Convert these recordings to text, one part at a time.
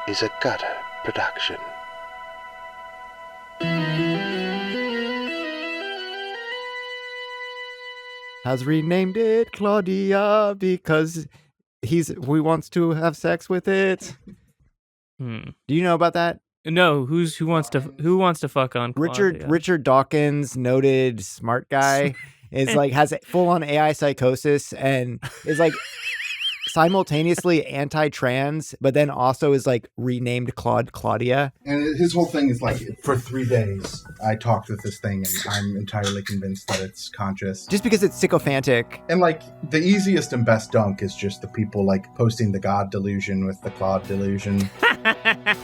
is a Gutter production. Has renamed it Claudia because he wants to have sex with it. Do you know about that? No, who wants to fuck on Claudia? Richard Dawkins, noted smart guy, is like has full on AI psychosis and is like simultaneously anti-trans, but then also is like renamed Claudia. And his whole thing is like, for 3 days, I talked with this thing, and I'm entirely convinced that it's conscious. Just because it's sycophantic. And like, the easiest and best dunk is just the people like posting the God delusion with the Claude delusion.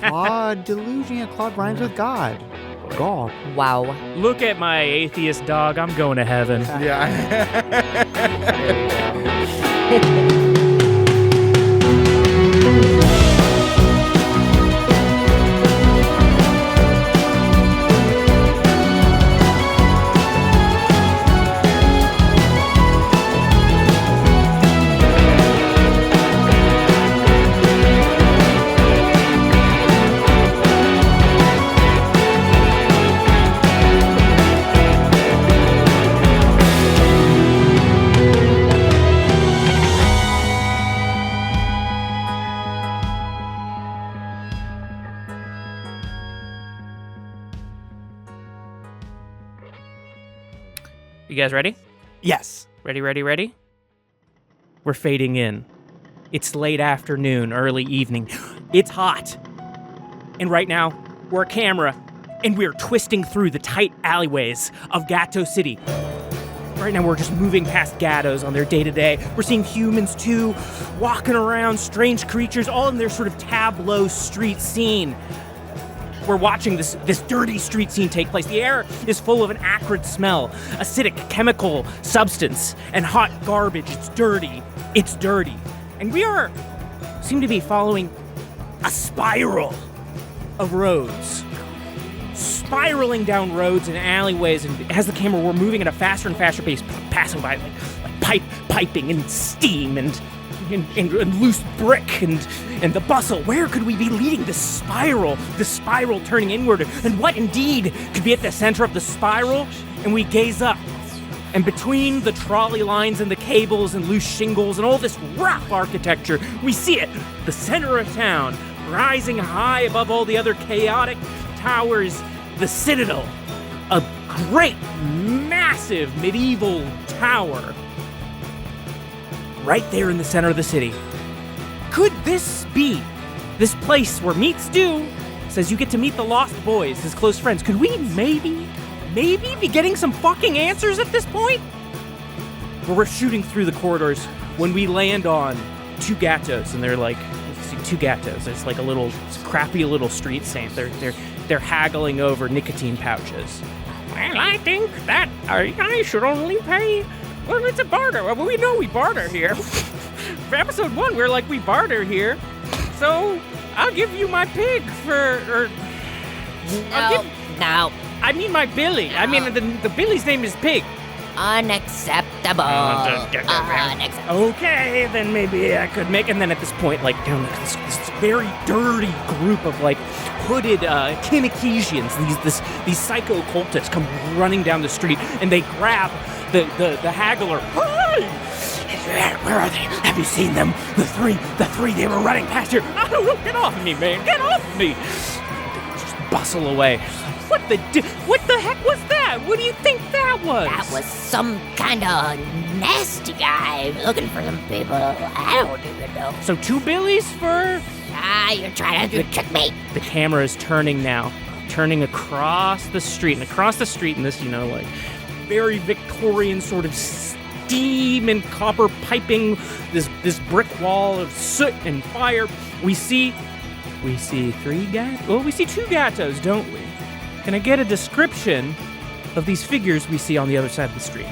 Claude delusion. Yeah, Claude rhymes with God. God. Wow. Look at my atheist dog. I'm going to heaven. Yeah. You guys ready? Yes. Ready? We're fading in. It's late afternoon, early evening. It's hot. And right now, we're a camera, and we're twisting through the tight alleyways of Gato City. Right now, we're just moving past Gatos on their day-to-day. We're seeing humans, too, walking around, strange creatures, all in their sort of tableau street scene. We're watching this dirty street scene take place. The air is full of an acrid smell, acidic chemical substance, and hot garbage. It's dirty. And we seem to be following a spiral of roads. Spiraling down roads and alleyways, and as the camera, we're moving at a faster and faster pace, passing by like piping and steam and loose brick and the bustle. Where could we be leading this spiral turning inward? And what indeed could be at the center of the spiral? And we gaze up, and between the trolley lines and the cables and loose shingles and all this rough architecture, we see it, the center of town, rising high above all the other chaotic towers, the Citadel, a great, massive medieval tower right there in the center of the city. Could this be this place where meet Stu says you get to meet the Lost Boys, his close friends? Could we maybe be getting some fucking answers at this point? Well, we're shooting through the corridors when we land on two Gatos, and they're like, two Gatos. It's like a little crappy little street saint. They're haggling over nicotine pouches. Well, I think that I should only pay. Well, it's a barter. Well, we know we barter here. For episode 1, we're like, we barter here. So, I'll give you my pig for... No. I mean my Billy. No. I mean, the Billy's name is Pig. Unacceptable. Unacceptable. Okay, then maybe I could make... And then at this point, like, down this very dirty group of, like, hooded Kinekesians, these psycho cultists come running down the street, and they grab the haggler. Hey! Where are they? Have you seen them? The three, they were running past here. Oh, get off of me, man. Get off of me. They just bustle away. What the heck was that? What do you think that was? That was some kind of nasty guy looking for some people. I don't even know. So 2 Billies for... You're trying to trick me. The camera is turning now. Turning across the street. And across the street in this, like, very Victorian sort of steam and copper piping, this brick wall of soot and fire. We see 3 Gatos. Well, we see 2 Gatos, don't we? Can I get a description of these figures we see on the other side of the street?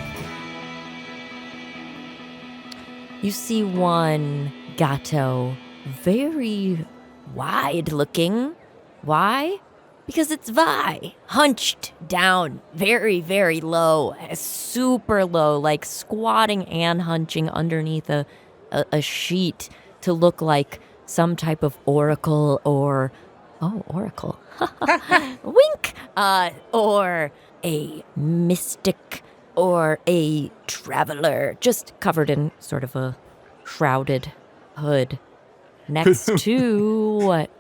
You see one Gato, very wide looking. Why? Because it's Vi, hunched down, very, very low, super low, like squatting and hunching underneath a sheet to look like some type of oracle or... Oh, oracle. Wink! Or a mystic or a traveler, just covered in sort of a shrouded hood. Next to what?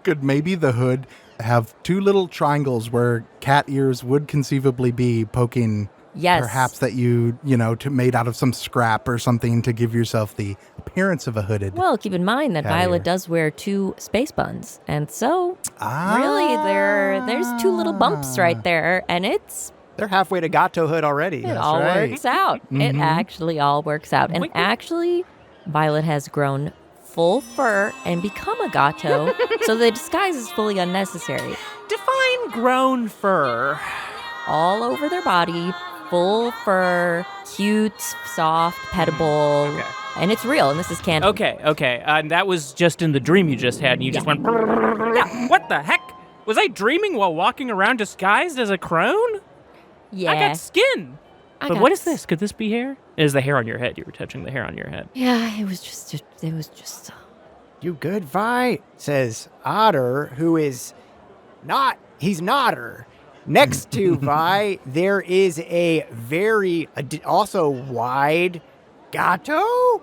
Could maybe the hood have two little triangles where cat ears would conceivably be poking? Yes. Perhaps that made out of some scrap or something to give yourself the appearance of a hooded. Well, keep in mind that cat Violet ear. does wear 2 space buns. And so, really, there's 2 little bumps right there. And They're halfway to Gato Hood already. it all works out. It actually all works out. And Wink. actually, Violet has grown full fur and become a gato, so the disguise is fully unnecessary. Define grown fur. All over their body, full fur, cute, soft, pettable, Okay. and it's real, and this is canon. Okay. And that was just in the dream you just had, and you just went. What the heck? Was I dreaming while walking around disguised as a crone? Yeah. I got skin. I But got what is this? Could this be hair? It is the hair on your head. You were touching the hair on your head. Yeah, it was just. You good, Vi? Says Otter, who is not, he's not her. Next to Vi, there is a very, also wide Gato.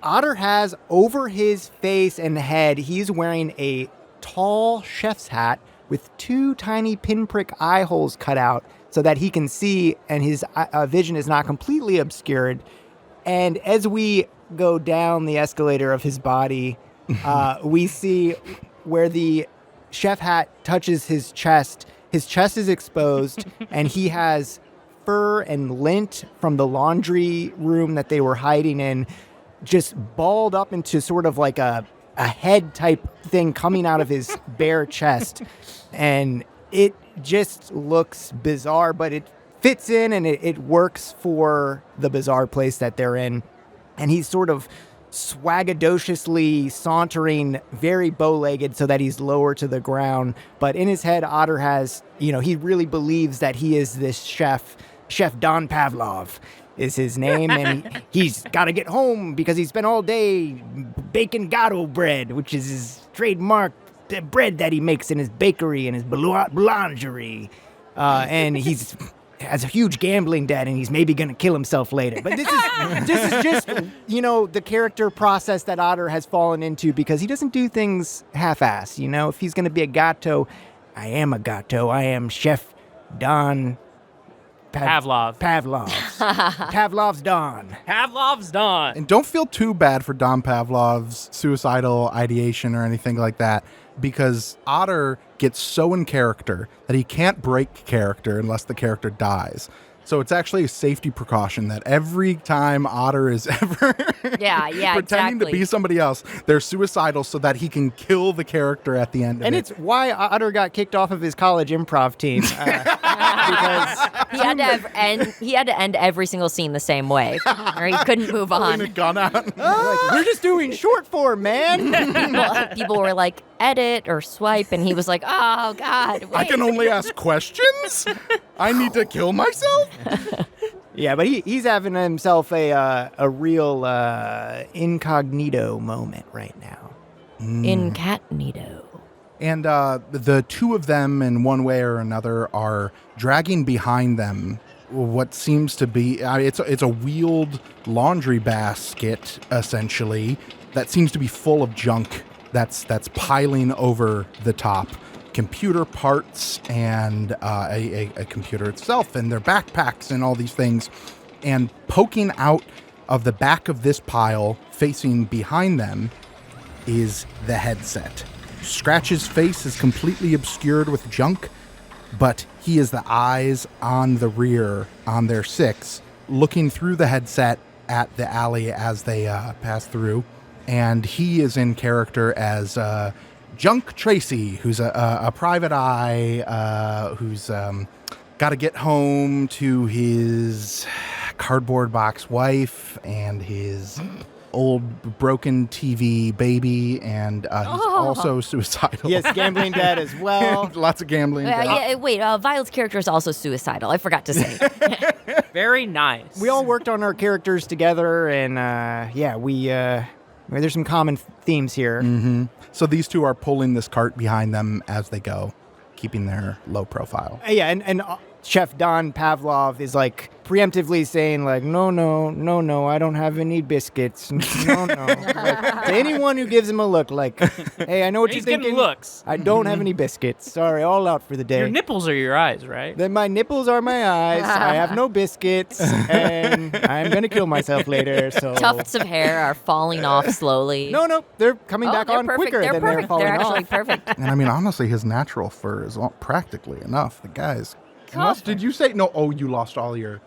Otter has over his face and head, he's wearing a tall chef's hat with 2 tiny pinprick eye holes cut out so that he can see and his vision is not completely obscured. And as we go down the escalator of his body, we see where the chef hat touches his chest. His chest is exposed, and he has fur and lint from the laundry room that they were hiding in, just balled up into sort of like a head type thing coming out of his bare chest. And it just looks bizarre, but it fits in and it works for the bizarre place that they're in. And he's sort of swagadociously sauntering, very bow-legged so that he's lower to the ground. But in his head, Otter has, he really believes that he is this chef. Chef Don Pavlov is his name, and he's got to get home because he spent all day baking gato bread, which is his trademark bread that he makes in his bakery and his boulangerie. And he's has a huge gambling debt, and he's maybe going to kill himself later. But this is just, the character process that Otter has fallen into because he doesn't do things half-ass. If he's going to be a gato, I am a gato. I am Chef Don Pavlov. Pavlov's Don. Pavlov's Don. And don't feel too bad for Don Pavlov's suicidal ideation or anything like that, because Otter gets so in character that he can't break character unless the character dies. So it's actually a safety precaution that every time Otter is ever pretending to be somebody else, they're suicidal so that he can kill the character at the end of it. And it's why Otter got kicked off of his college improv team. Because he had to end every single scene the same way, or he couldn't move on. Pulling a gun out. we're just doing short form, man. People were like, edit or swipe, and he was like, oh, God, wait. I can only ask questions? I need to kill myself? Yeah, but he's having himself a real incognito moment right now. Incognito. And the two of them, in one way or another, are dragging behind them what seems to be it's a wheeled laundry basket, essentially, that seems to be full of junk that's piling over the top. Computer parts and a computer itself and their backpacks and all these things. And poking out of the back of this pile, facing behind them, is the headset. Scratch's face is completely obscured with junk, but he is the eyes on the rear on their 6, looking through the headset at the alley as they pass through. And he is in character as Junk Tracy, who's a private eye who's got to get home to his cardboard box wife and his old broken TV baby, and he's also suicidal. Yes, gambling debt as well. Lots of gambling debt. Violet's character is also suicidal. I forgot to say. Very nice. We all worked on our characters together, and we There's some common themes here. Mm-hmm. So these two are pulling this cart behind them as they go, keeping their low profile. Yeah, and Chef Don Pavlov is like preemptively saying like, no, I don't have any biscuits. No. Like, to anyone who gives him a look like, hey, I know what you're He's thinking. getting looks. I don't have any biscuits. Sorry, all out for the day. Your nipples are your eyes, right? Then my nipples are my eyes. I have no biscuits, and I'm going to kill myself later. So Tufts of hair are falling off slowly. No, they're coming back they're on perfect. quicker They're than perfect. they're falling They're off. actually perfect. And I mean, honestly, his natural fur is practically enough. The guy's... Cough. Did you say... No, you lost all your...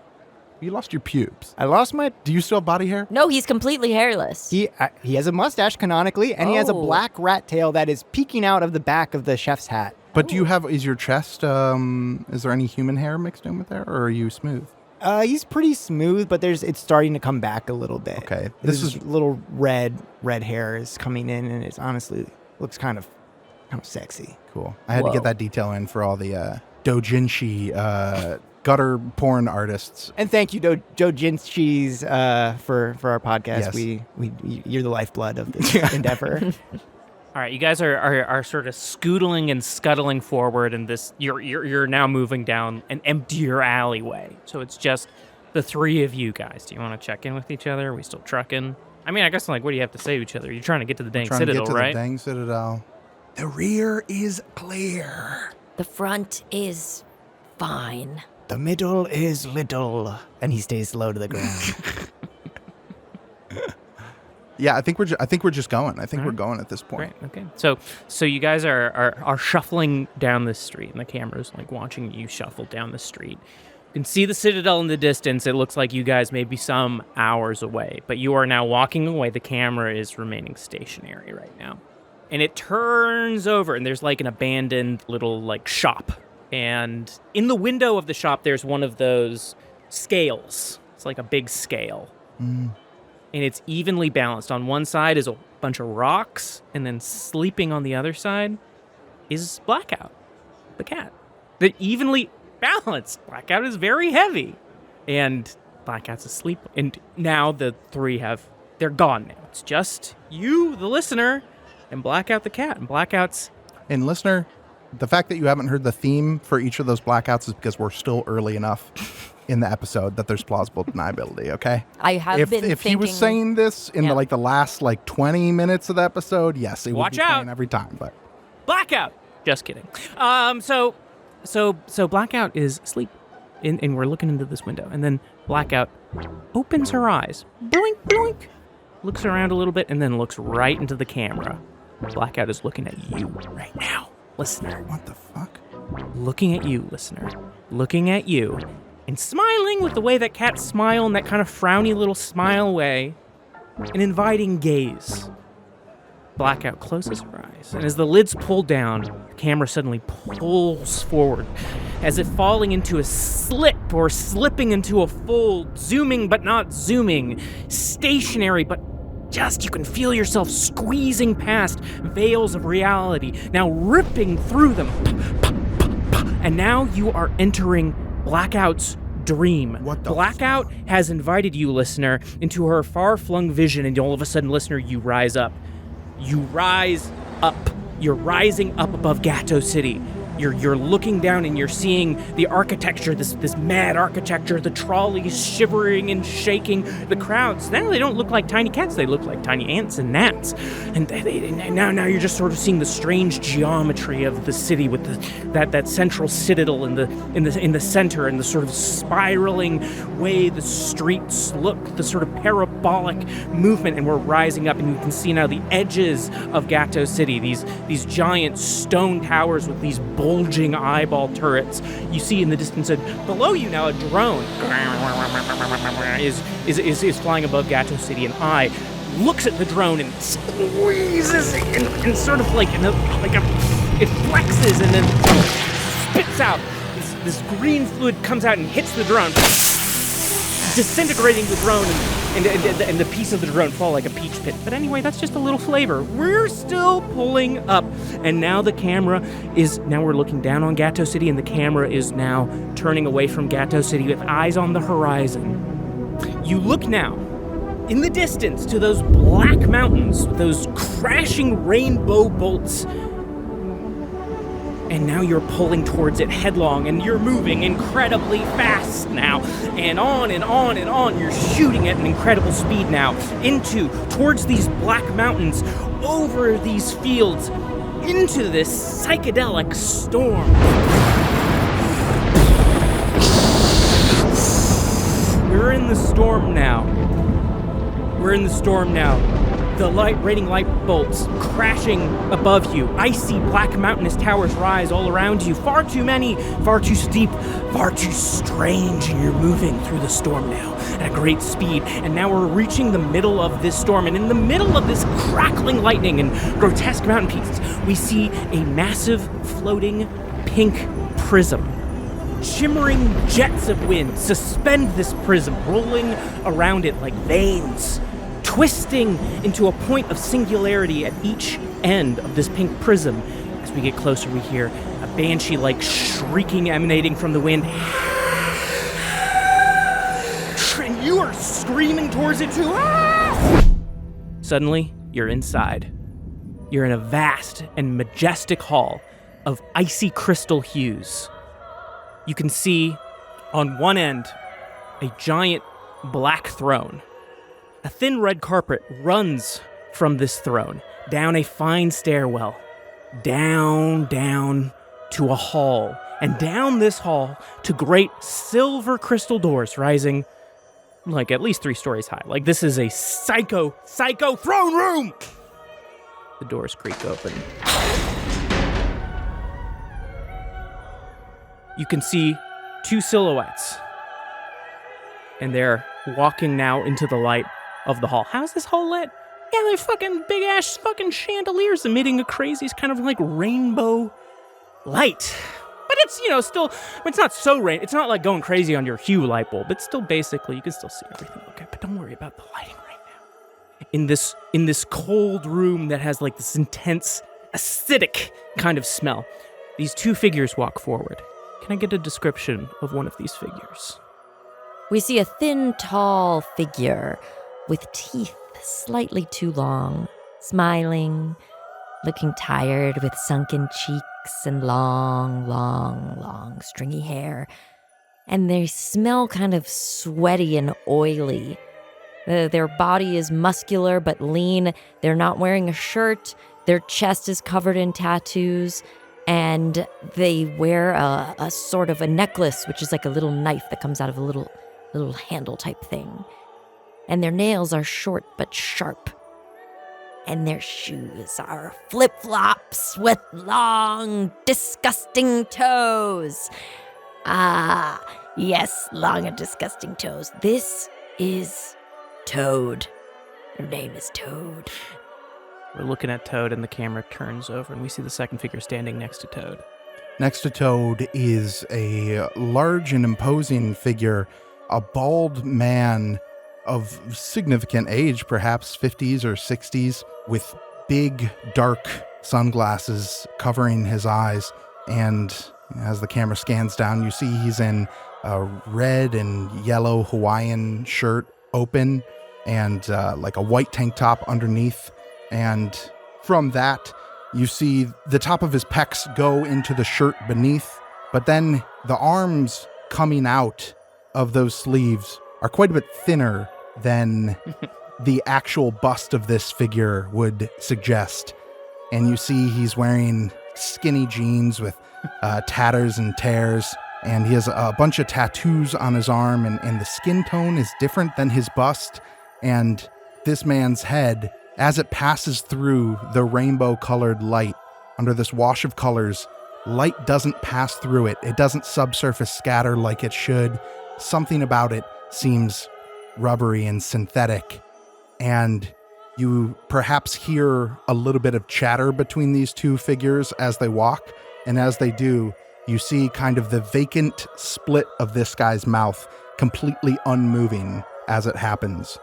You lost your pubes. I lost my... Do you still have body hair? No, he's completely hairless. He has a mustache canonically, and he has a Oh. black rat tail that is peeking out of the back of the chef's hat. But do you have... Is your chest... is there any human hair mixed in with there, or are you smooth? He's pretty smooth, but it's starting to come back a little bit. Okay. This is little red hair is coming in, and it's honestly looks kind of sexy. Cool. I had to Whoa. get that detail in for all the doujinshi gutter porn artists. And thank you, Joe Jinschis, for our podcast. Yes. You're the lifeblood of this endeavor. All right, you guys are sort of scootling and scuttling forward, and this you're now moving down an emptier alleyway. So it's just the three of you guys. Do you want to check in with each other? Are we still trucking? I mean, I guess like, what do you have to say to each other? You're trying to get to the dang Trying Citadel, to get to right? the dang Citadel. The rear is clear. The front is fine. The middle is little, and he stays low to the ground. Yeah, I think we're just going. I think All we're right. going at this point. Right. Okay. So you guys are shuffling down the street, and the camera's like watching you shuffle down the street. You can see the Citadel in the distance. It looks like you guys may be some hours away, but you are now walking away. The camera is remaining stationary right now, and it turns over, and there's like an abandoned little like shop, and in the window of the shop, there's one of those scales. It's like a big scale. And it's evenly balanced. On one side is a bunch of rocks, and then sleeping on the other side is Blackout, the cat. They're evenly balanced. Blackout is very heavy, and Blackout's asleep. And now the three they're gone now. It's just you, the listener, and Blackout, the cat. And Blackout's... And listener, the fact that you haven't heard the theme for each of those blackouts is because we're still early enough in the episode that there's plausible deniability, okay? I have If been he thinking... was saying this in Yeah. the last 20 minutes of the episode, yes, it would Watch be playing out. every time. But Blackout! Just kidding. So Blackout is asleep, and we're looking into this window, and then Blackout opens her eyes, blink, blink, looks around a little bit, and then looks right into the camera. Blackout is looking at you right now, listener. what the fuck? Looking at you, listener. Looking at you, and smiling with the way that cats smile in that kind of frowny little smile way, an inviting gaze. Blackout closes her eyes, and as the lids pull down, the camera suddenly pulls forward, as if falling into a slip or slipping into a fold, zooming but not zooming, stationary but just you can feel yourself squeezing past veils of reality, now ripping through them. And now you are entering Blackout's dream. What the Blackout has invited you, listener, into her far-flung vision, and all of a sudden, listener, you rise up. You rise up. You're rising up above Gato City. You're looking down and you're seeing the architecture, this mad architecture, the trolleys shivering and shaking, the crowds. Now they don't look like tiny cats, they look like tiny ants and gnats. And now you're just sort of seeing the strange geometry of the city with that central citadel in the center, and the sort of spiraling way the streets look, the sort of parabolic movement. And we're rising up, and you can see now the edges of Gato City, these giant stone towers with these bulging eyeball turrets. You see in the distance, below you now, a drone is flying above Gato City, and I looks at the drone and squeezes it and sort of it flexes and then spits out. This green fluid comes out and hits the drone, disintegrating the drone, and the piece of the drone fall like a peach pit. But anyway, that's just a little flavor. We're still pulling up, and now we're looking down on Gato City, and the camera is now turning away from Gato City with eyes on the horizon. You look now, in the distance to those black mountains, those crashing rainbow bolts. And now you're pulling towards it headlong, and you're moving incredibly fast now. And on and on and on. You're shooting at an incredible speed now. Towards these black mountains, over these fields, into this psychedelic storm. We're in the storm now. The raining light bolts crashing above you. Icy black mountainous towers rise all around you. Far too many, far too steep, far too strange. And you're moving through the storm now at a great speed. And now we're reaching the middle of this storm. And in the middle of this crackling lightning and grotesque mountain peaks, we see a massive floating pink prism. Shimmering jets of wind suspend this prism, rolling around it like veins, twisting into a point of singularity at each end of this pink prism. As we get closer, we hear a banshee-like shrieking emanating from the wind. And you are screaming towards it too. Suddenly, you're inside. You're in a vast and majestic hall of icy crystal hues. You can see on one end a giant black throne. A thin red carpet runs from this throne, down a fine stairwell, down to a hall, and down this hall to great silver crystal doors rising like at least 3 stories high. Like this is a psycho throne room! The doors creak open. You can see 2 silhouettes, and they're walking now into the light of the hall. How's this hall lit? Yeah, they're fucking big-ass fucking chandeliers emitting a crazy kind of like rainbow light. But it's, still, it's not so it's not like going crazy on your Hue light bulb. It's still basically, you can still see everything okay, but don't worry about the lighting right now. In this cold room that has like this intense, acidic kind of smell, these 2 figures walk forward. Can I get a description of one of these figures? We see a thin, tall figure with teeth slightly too long, smiling, looking tired with sunken cheeks and long, stringy hair. And they smell kind of sweaty and oily. Their body is muscular but lean. They're not wearing a shirt. Their chest is covered in tattoos. And they wear a sort of a necklace, which is like a little knife that comes out of a little handle type thing. And their nails are short but sharp. And their shoes are flip-flops with long, disgusting toes. Ah, yes, long and disgusting toes. This is Toad. Her name is Toad. We're looking at Toad, and the camera turns over, and we see the second figure standing next to Toad. Next to Toad is a large and imposing figure, a bald man of significant age, perhaps 50s or 60s, with big, dark sunglasses covering his eyes. And as the camera scans down, you see he's in a red and yellow Hawaiian shirt, open, and like a white tank top underneath. And from that, you see the top of his pecs go into the shirt beneath, but then the arms coming out of those sleeves are quite a bit thinner than the actual bust of this figure would suggest. And you see he's wearing skinny jeans with tatters and tears, and he has a bunch of tattoos on his arm, and the skin tone is different than his bust. And this man's head, as it passes through the rainbow-colored light, under this wash of colors, light doesn't pass through it. It doesn't subsurface scatter like it should. Something about it seems rubbery and synthetic. And you perhaps hear a little bit of chatter between these 2 figures as they walk. And as they do, you see kind of the vacant split of this guy's mouth completely unmoving as it happens.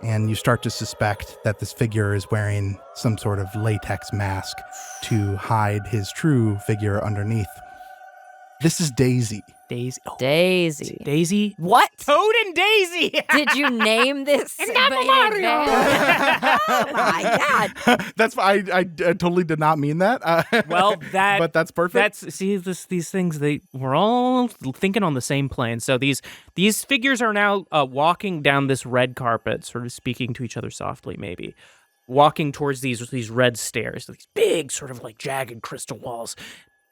And you start to suspect that this figure is wearing some sort of latex mask to hide his true figure underneath. This is Daisy. Daisy. Oh, Daisy. Daisy? What? Toad and Daisy! Did you name this? And I'm a Mario! Oh my God. That's I totally did not mean that. Well, but that's perfect. These things, we're all thinking on the same plane. So these figures are now walking down this red carpet, sort of speaking to each other softly, maybe. Walking towards these red stairs, these big sort of like jagged crystal walls,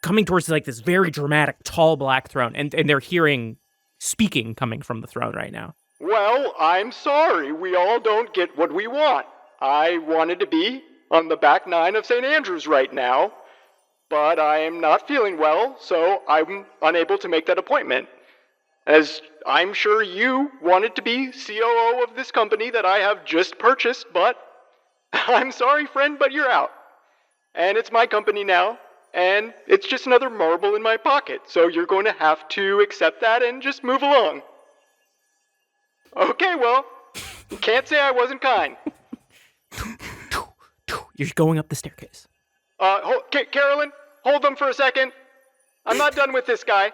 coming towards like this very dramatic, tall black throne, and they're hearing speaking coming from the throne right now. Well, I'm sorry. We all don't get what we want. I wanted to be on the back nine of St. Andrews right now, but I am not feeling well, so I'm unable to make that appointment. As I'm sure you wanted to be COO of this company that I have just purchased, but I'm sorry, friend, but you're out. And it's my company now, and it's just another marble in my pocket, so you're going to have to accept that and just move along. Okay, well, you can't say I wasn't kind. You're going up the staircase. Carolyn, hold them for a second. I'm not done with this guy.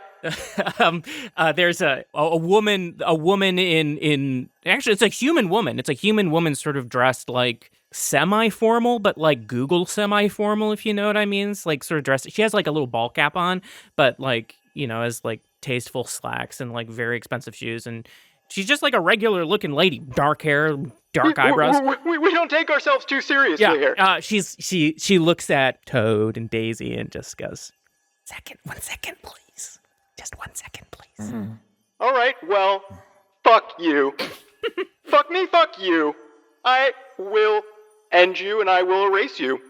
There's a woman in actually it's a human woman. It's a human woman sort of dressed like semi-formal, but like Google semi-formal, if you know what I mean. It's like sort of dressed. She has like a little ball cap on, but like, you know, has like tasteful slacks and like very expensive shoes. And she's just like a regular looking lady, dark hair, dark eyebrows. We don't take ourselves too seriously here. She looks at Toad and Daisy and just goes, 1 second, please. Just 1 second, please. Mm-hmm. All right, well, fuck you. Fuck me, fuck you. I will end you and I will erase you.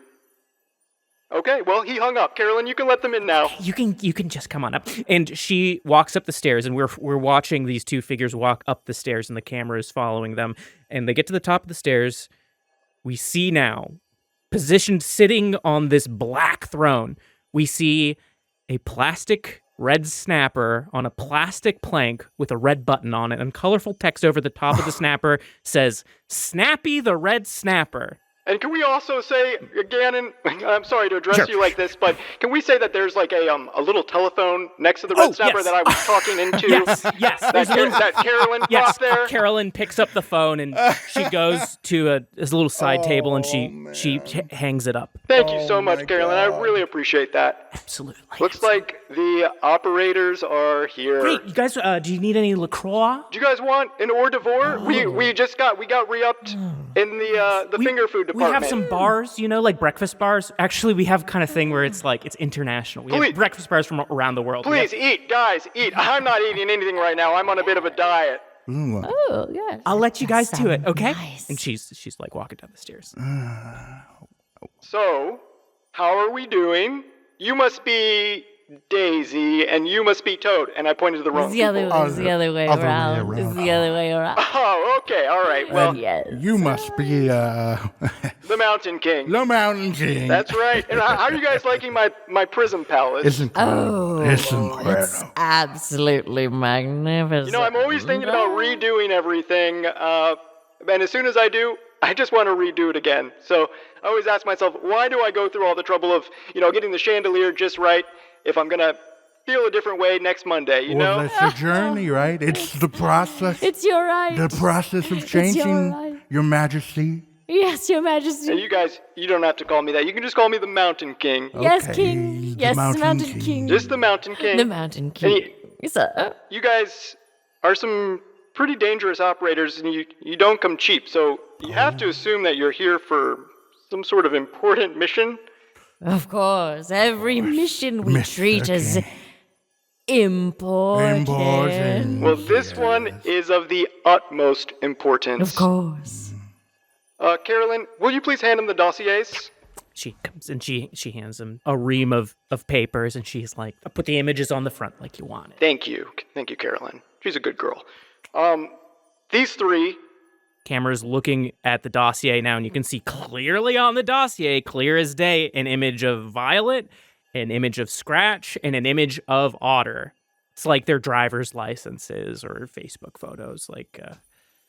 Okay, well, he hung up. Carolyn, you can let them in now. You can just come on up. And she walks up the stairs, and we're watching these two figures walk up the stairs, and the camera is following them. And they get to the top of the stairs. We see now, positioned sitting on this black throne, we see a plastic red snapper on a plastic plank with a red button on it, and colorful text over the top of the snapper says, "Snappy the Red Snapper." And can we also say, Gannon, I'm sorry to address you like this, but can we say that there's like a little telephone next to the red snapper that I was talking into? Yes. That Carolyn brought there? Carolyn picks up the phone and she goes to a little side table and she hangs it up. Thank you so much, Carolyn. I really appreciate that. Absolutely. Looks like the operators are here. Great. You guys, do you need any LaCroix? Do you guys want an hors d'oeuvre? We got re-upped in the finger food department. We have some bars, you know, like breakfast bars. Actually, we have kind of thing where it's like, it's international. We have breakfast bars from around the world. Please eat, guys, eat. I'm not eating anything right now. I'm on a bit of a diet. Oh, yes. I'll let you guys do it, okay? Nice. And she's like walking down the stairs. So, how are we doing? You must be Daisy, and you must be Toad. And I pointed to the wrong It's the other way around. It's the other way around. Oh, okay, all right. Well, yes. You must be the Mountain King. the Mountain King. That's right. And how are you guys liking my prism palace? It's incredible. It's It's incredible. absolutely magnificent. You know, I'm always thinking about redoing everything, and as soon as I do, I just want to redo it again. So I always ask myself, why do I go through all the trouble of, getting the chandelier just right if I'm going to feel a different way next Monday, you know? Well, that's the journey, right? It's the process. It's your right. The process of your changing right. your majesty. Yes, Your Majesty. And you guys, you don't have to call me that. You can just call me the Mountain King. Yes, Okay, King. the Yes, Mountain Mountain King. King. Just the Mountain King. The Mountain King. Sir. You guys are some pretty dangerous operators, and you don't come cheap, so you have to assume that you're here for some sort of important mission. Of course. Every mission we Mr. treat as King. important. Important. Well, this one is of the utmost importance. Of course. Carolyn, will you please hand him the dossiers? She comes and she hands him a ream of papers, and she's like, "I'll put the images on the front like you want it." Thank you, Carolyn. She's a good girl. These three. Camera's looking at the dossier now, and you can see clearly on the dossier, clear as day, an image of Violet, an image of Scratch, and an image of Otter. It's like their driver's licenses or Facebook photos.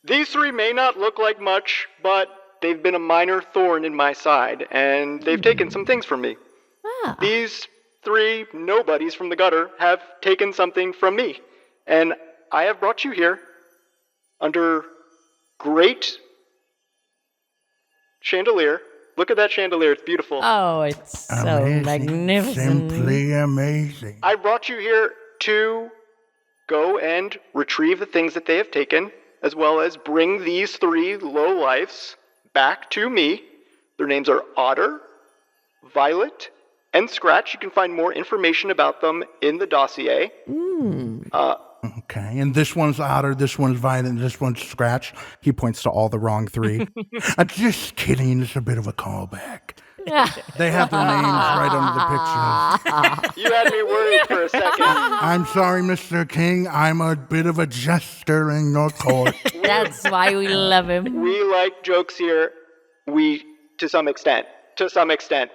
These three may not look like much, but they've been a minor thorn in my side, and they've taken some things from me. Ah. These three nobodies from the gutter have taken something from me. And I have brought you here under great chandelier. Look at that chandelier. It's beautiful. Oh, it's so magnificent. Simply amazing. I brought you here to go and retrieve the things that they have taken, as well as bring these three lowlifes back to me. Their names are Otter, Violet, and Scratch. You can find more information about them in the dossier. Okay, and this one's Otter, this one's Violet, and this one's Scratch. He points to all the wrong three. Just kidding, it's a bit of a callback. They have their names right under the pictures. You had me worried for a second. I'm sorry, Mr. King. I'm a bit of a jester in your court. That's why we love him. We like jokes here. To some extent.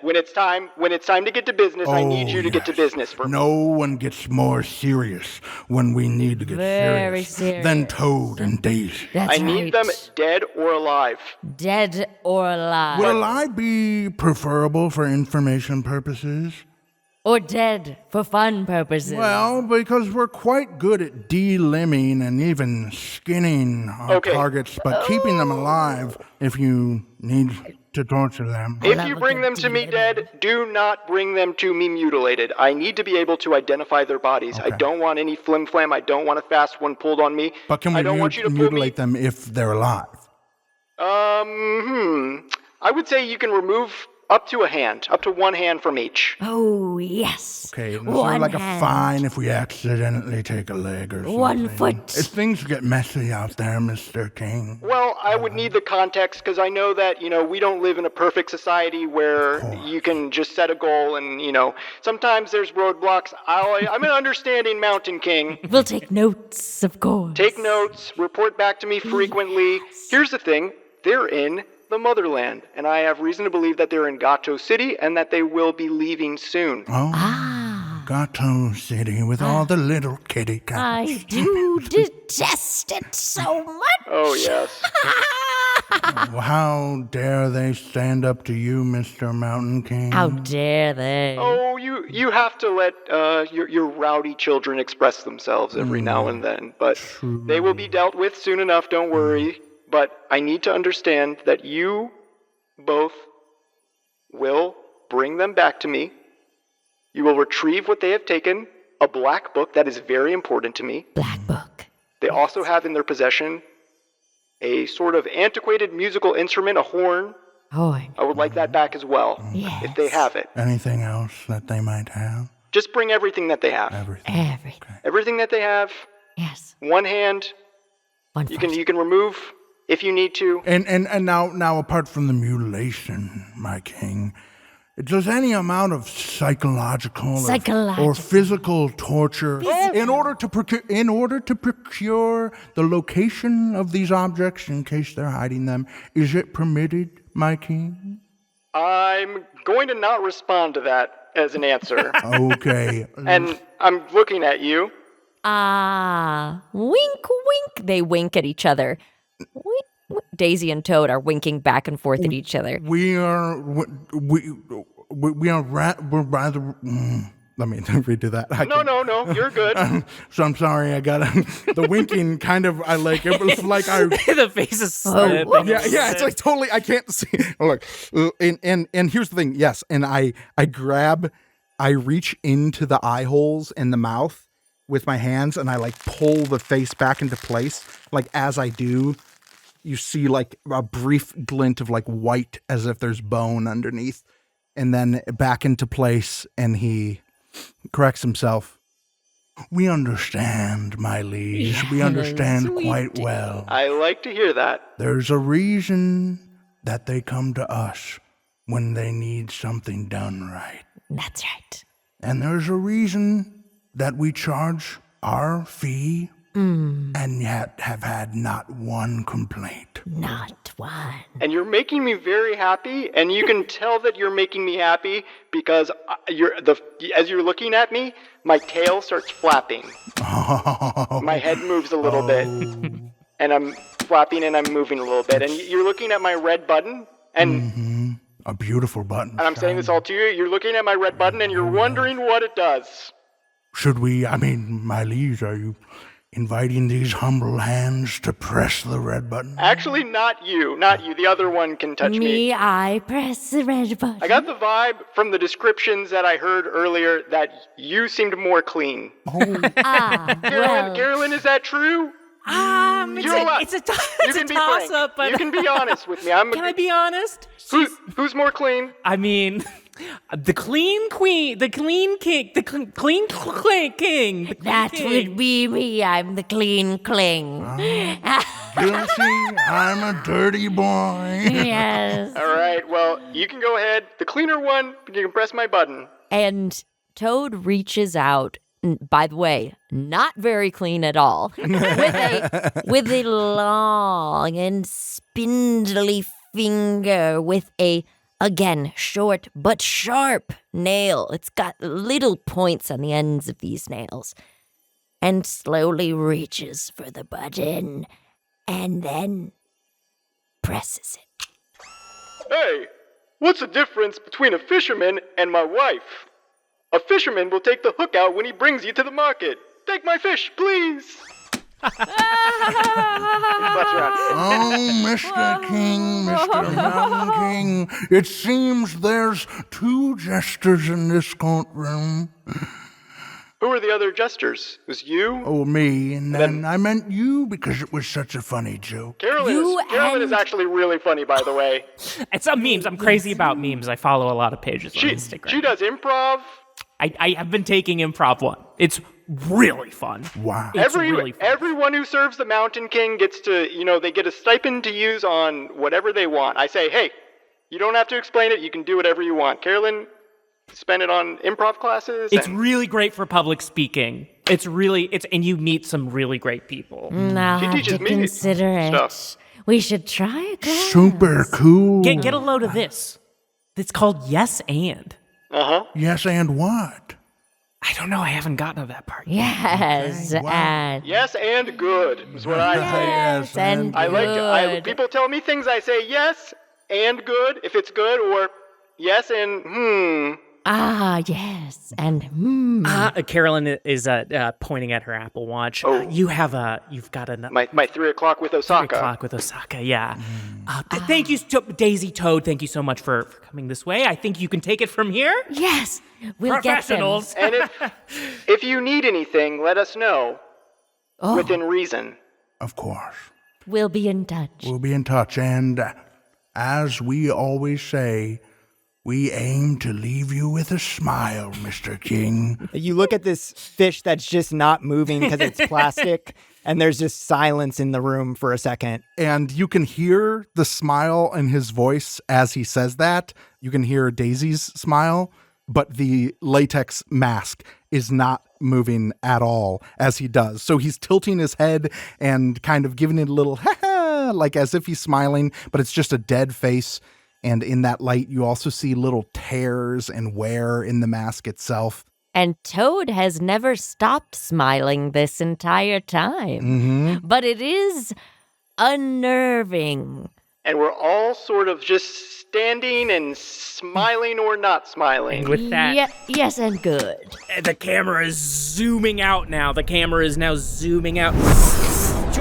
When it's time to get to business, I need you to get to business for me. No one gets more serious when we need to get Very serious than Toad and Daisy. That's I need them dead or alive. Dead or alive. Will I be preferable for information purposes? Or dead for fun purposes. Well, because we're quite good at de-limbing and even skinning our targets, but keeping them alive if you need to torture them. If you bring them to me dead, do not bring them to me mutilated. I need to be able to identify their bodies. I don't want any flim-flam. I don't want a fast one pulled on me. But can we mutilate them if they're alive? I would say you can remove up to one hand from each. Oh, yes. Okay, and it's like a fine if we accidentally take a leg or something. 1 foot. If things get messy out there, Mr. King. Well, I would need the context because I know that, we don't live in a perfect society where you can just set a goal and, sometimes there's roadblocks. I'm an understanding Mountain King. We'll take notes, of course. Take notes, report back to me frequently. Yes. Here's the thing, they're in the motherland, and I have reason to believe that they're in Gato City and that they will be leaving soon. Oh, Gato City with all the little kitty cats. I do detest it so much. Oh, yes. How dare they stand up to you, Mr. Mountain King? How dare they? Oh, you have to let your rowdy children express themselves every now and then, but they will be dealt with soon enough, don't worry. But I need to understand that you both will bring them back to me. You will retrieve what they have taken, a black book that is very important to me. Black book. They also have in their possession a sort of antiquated musical instrument, a horn. Horn. I would like that back as well, if they have it. Anything else that they might have? Just bring everything that they have. Everything. Okay. Everything that they have. Yes. One hand. One foot. You can remove if you need to. And now apart from the mutilation, my king, does any amount of psychological or physical torture in order to procure the location of these objects in case they're hiding them, is it permitted, my king? I'm going to not respond to that as an answer. Okay. And I'm looking at you. Wink, wink. They wink at each other. Daisy and Toad are winking back and forth at each other. We're rather. Let me redo that. No, you're good. So I'm sorry. I got the winking. Kind of. I like it. Was like I. The face is. Yeah. It's like totally. I can't see. Look, and here's the thing. Yes, and I reach into the eye holes in the mouth with my hands, and I like pull the face back into place. Like as I do, you see like a brief glint of like white as if there's bone underneath, and then back into place, and he corrects himself. We understand, my liege. Yes, we understand quite well. I like to hear that. There's a reason that they come to us when they need something done right. That's right. And there's a reason that we charge our fee and yet have had not one complaint. Not one. And you're making me very happy, and you can tell that you're making me happy because as you're looking at me, my tail starts flapping. My head moves a little bit, and I'm flapping and I'm moving a little bit. And you're looking at my red button, and a beautiful button. And I'm saying this all to you. You're looking at my red button and you're wondering what it does. Should we, my liege, are you inviting these humble hands to press the red button? Actually, not you. The other one can touch me. I press the red button. I got the vibe from the descriptions that I heard earlier that you seemed more clean. Carolyn, is that true? It's a toss-up, but... You can be honest with me. Can I be honest? Who's more clean? I mean, the clean queen, the clean king, the clean king. That would be me. I'm the clean cling. Guilty, I'm a dirty boy. Yes. All right, well, you can go ahead. The cleaner one, you can press my button. And Toad reaches out. By the way, not very clean at all. with a long and spindly finger with a, again, short but sharp nail. It's got little points on the ends of these nails. And slowly reaches for the button and then presses it. Hey, what's the difference between a fisherman and my wife? A fisherman will take the hook out when he brings you to the market. Take my fish, please. Oh, Mr. King, Mr. Mountain King, it seems there's 2 jesters in this courtroom. Who are the other jesters? It was you? Oh, me, and then I meant you because it was such a funny joke. Carolyn is actually really funny, by the way. It's some memes. I'm crazy about memes. I follow a lot of pages on Instagram. She does improv. I have been taking improv 1. It's really fun. Wow. Really fun. Everyone who serves the Mountain King gets to, they get a stipend to use on whatever they want. I say, hey, you don't have to explain it. You can do whatever you want. Carolyn, spend it on improv classes. It's really great for public speaking. And you meet some really great people. I'll have to consider it. Stuff. We should try a class. Super cool. Get a load of this. It's called Yes And. Uh-huh. Yes, and what? I don't know. I haven't gotten to that part. Yes, Okay, wow. and Yes and good is what I say. yes, and I like good. people tell me things, I say yes and good if it's good, or yes and Yes, and Carolyn is pointing at her Apple Watch. Oh. You've got a my 3 o'clock with 3 Osaka. o'clock with Osaka. Yeah. Thank you, Daisy Toad. Thank you so much for coming this way. I think you can take it from here. yes, we'll get them. Professionals. And if you need anything, let us know. Within reason. Of course. We'll be in touch. We'll be in touch, and as we always say, we aim to leave you with a smile, Mr. King. You look at this fish that's just not moving because it's plastic, and there's just silence in the room for a second. And you can hear the smile in his voice as he says that. You can hear Daisy's smile, but the latex mask is not moving at all as he does. So he's tilting his head and kind of giving it a little ha-ha, like as if he's smiling, but it's just a dead face. And in that light, you also see little tears and wear in the mask itself. And Toad has never stopped smiling this entire time. Mm-hmm. But it is unnerving. And we're all sort of just standing and smiling or not smiling. And with that, Yes, and good. the camera is zooming out now. The camera is now zooming out.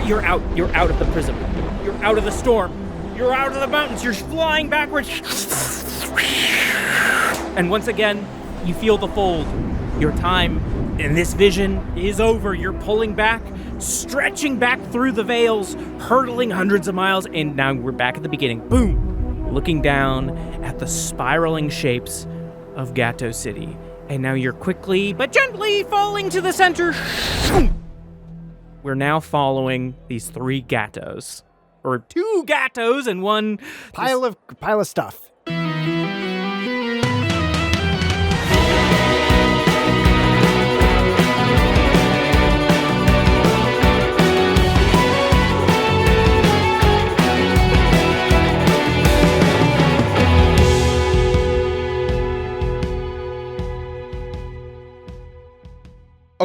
You're out. You're out of the prism. You're out of the storm. You're out of the mountains. You're flying backwards. And once again, you feel the fold. Your time in this vision is over. You're pulling back, stretching back through the veils, hurtling hundreds of miles, and now we're back at the beginning. Boom! Looking down at the spiraling shapes of Gato City. And now you're quickly but gently falling to the center. We're now following these 3 Gatos. Or 2 Gatos and 1 Pile of stuff.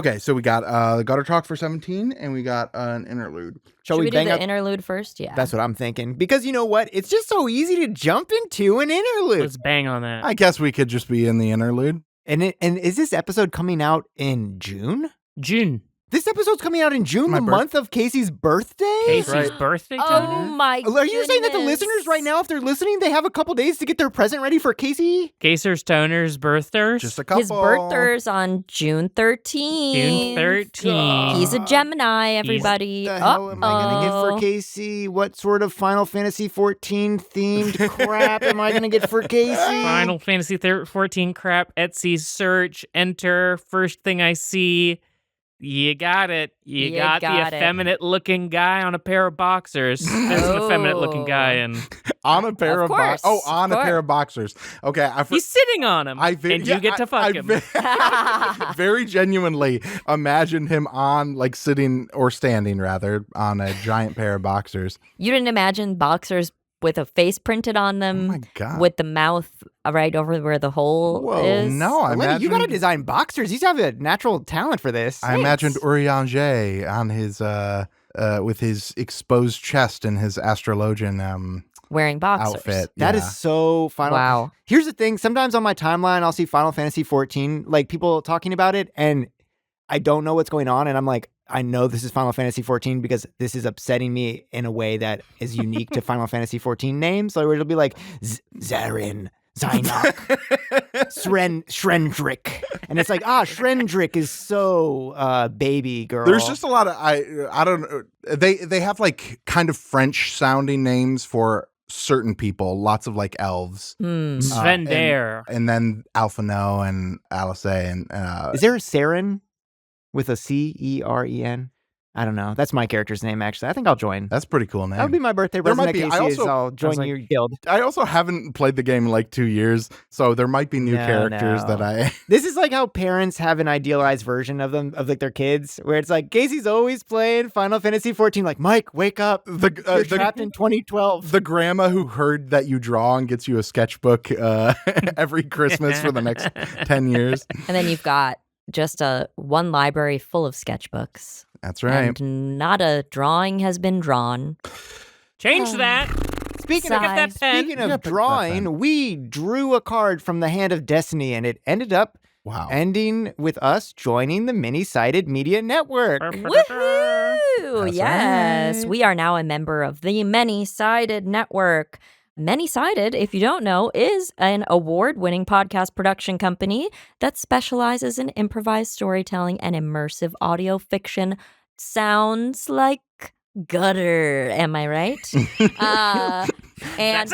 Okay, so we got Gutter Talk for 17, and we got an interlude. Should we do bang the out? interlude first? Yeah. That's what I'm thinking. Because you know what? It's just so easy to jump into an interlude. Let's bang on that. I guess we could just be in the interlude. And is this episode coming out in June? June. This episode's coming out in June, My the month of Casey's birthday? Casey's right. birthday, Oh Tony? my Are you saying that the goodness. listeners right now, if they're listening, they have a couple days to get their present ready for Casey? Gaser's Toner's birthday. Just a couple. His birthday's on June 13th. June 13th. He's a Gemini, everybody. What the hell am I going to get for Uh-oh. Casey? What sort of Final Fantasy 14 themed crap am I going to get for Casey? Final Fantasy 14 crap. Etsy search. Enter. First thing I see. You got it. You got the got it. effeminate-looking guy on a pair of boxers. There's an effeminate-looking guy, and On a pair Of of boxers. course, Oh, on of a pair course. of boxers. Okay. he's sitting on him, and you get to fuck him. Very genuinely imagined him on, like, sitting or standing, rather, on a giant pair of boxers. You didn't imagine boxers with a face printed on them, Oh my God. with the mouth right over where the hole Whoa, is. No, I Lenny, you got to imagined, design boxers. You have a natural talent for this. I imagined Urianger on his, with his exposed chest and his astrologian Wearing boxers. outfit. That Yeah. is so Final. Wow. Here's the thing. Sometimes on my timeline, I'll see Final Fantasy 14, like people talking about it, and I don't know what's going on. And I'm like, I know this is Final Fantasy 14 because this is upsetting me in a way that is unique to Final Fantasy 14 names. So it'll be like Zarin, Zynock, Shrendrick. And it's like, Shrendrick is so baby girl. There's just a lot of I don't know. They have like kind of French sounding names for certain people, lots of like elves. Sven Dare. And then Alphino and Alice and Is there a Saren with a Ceren? I don't know. That's my character's name, actually. I think I'll join. that's a pretty cool name. That would be my birthday There present might at be. Casey I is also- I'll join like- your guild. I also haven't played the game in like 2 years, so there might be new No, characters no. that I This is like how parents have an idealized version of them, of like their kids, where it's like, Casey's always playing Final Fantasy 14. Like, Mike, wake up. You're trapped in 2012. the grandma who heard that you draw and gets you a sketchbook every Christmas for the next 10 years. And then you've got just one library full of sketchbooks. That's right. And not a drawing has been drawn. Change that. Speaking Look at that pen. speaking Yeah, of pick that drawing, pen. we drew a card from the Hand of Destiny, and it ended up Wow. ending with us joining the Many-Sided Media Network. Woohoo! That's Yes, right. we are now a member of the Many-Sided Network. Many-Sided, if you don't know, is an award-winning podcast production company that specializes in improvised storytelling and immersive audio fiction. Sounds like Gutter, am I right? And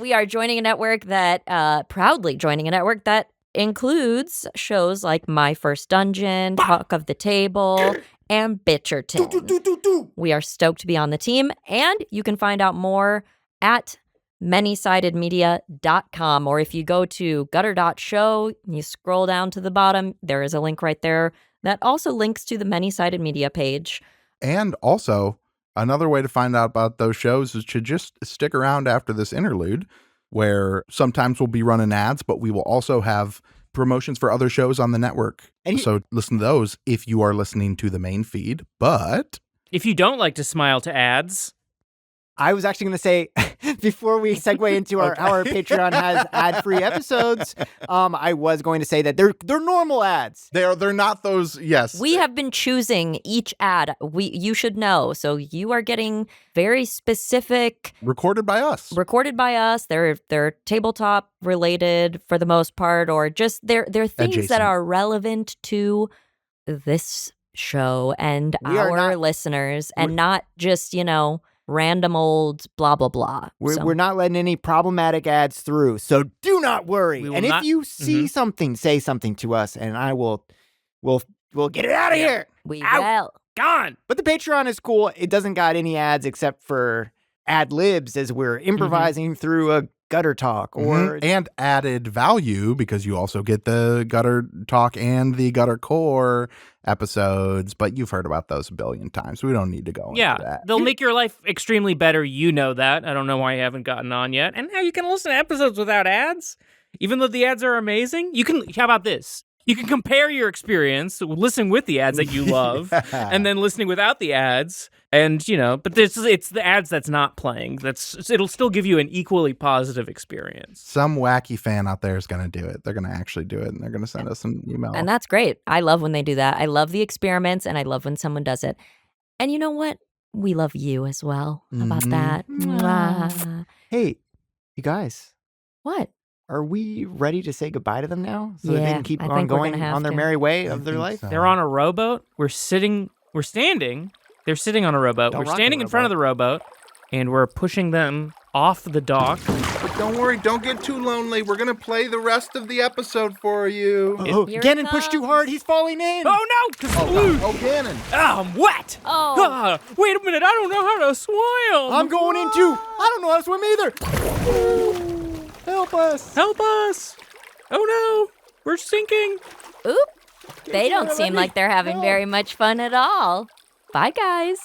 we are joining a network that proudly joining a network that includes shows like My First Dungeon, Talk of the Table, and Bitcherton. We are stoked to be on the team, and you can find out more at manysidedmedia.com, or if you go to gutter.show, you scroll down to the bottom, there is a link right there that also links to the Many-Sided Media page. And also, another way to find out about those shows is to just stick around after this interlude, where sometimes we'll be running ads, but we will also have promotions for other shows on the network. And so listen to those if you are listening to the main feed. But If you don't like to smile to ads, I was actually going to say, before we segue into our Patreon has ad-free episodes, I was going to say that they're normal ads. they're not those. Yes, We have been choosing each ad. You should know. So you are getting very specific, recorded by us. recorded by us. They're tabletop related for the most part, or just they're things Adjacent. that are relevant to this show and We are our not- listeners, and not just, random old blah blah blah. So- We're not letting any problematic ads through, so do not worry. We will And not- if you see something, say something to us, and we'll get it out of here. we Ow. will. gone. But the Patreon is cool. It doesn't got any ads except for ad libs as we're improvising through a gutter talk or and added value, because you also get the Gutter Talk and the Gutter Core episodes, but you've heard about those a billion times. We don't need to go into Yeah, that. they'll make your life extremely better. You know that. I don't know why you haven't gotten on yet. And now you can listen to episodes without ads, even though the ads are amazing. You can. How about this? You can compare your experience, listen with the ads that you love, and then listening without the ads. And, but it's the ads that's not playing. It'll still give you an equally positive experience. Some wacky fan out there is going to do it. They're going to actually do it, and they're going to send us an email. And that's great. I love when they do that. I love the experiments, and I love when someone does it. And you know what? We love you as well. How about that? Mwah. Hey, you guys. What? Are we ready to say goodbye to them now? So that they Yeah, can keep I on think we're going gonna have on their to. merry way of I their think life? so. They're on a rowboat. We're standing. They're sitting on a rowboat. Don't We're rock standing the in front of the rowboat, and we're pushing them off the dock. But don't worry, don't get too lonely. We're going to play the rest of the episode for you. Oh, Here it Gannon pushed too comes. hard. He's falling in. Oh, no! Oh, Gannon. I'm wet! Oh. Ah, wait a minute, I don't know how to swim! I'm going in too. I don't know how to swim either. Help us. Help us! Oh no! We're sinking! Oop. They don't seem like they're having very much fun at all. Bye, guys.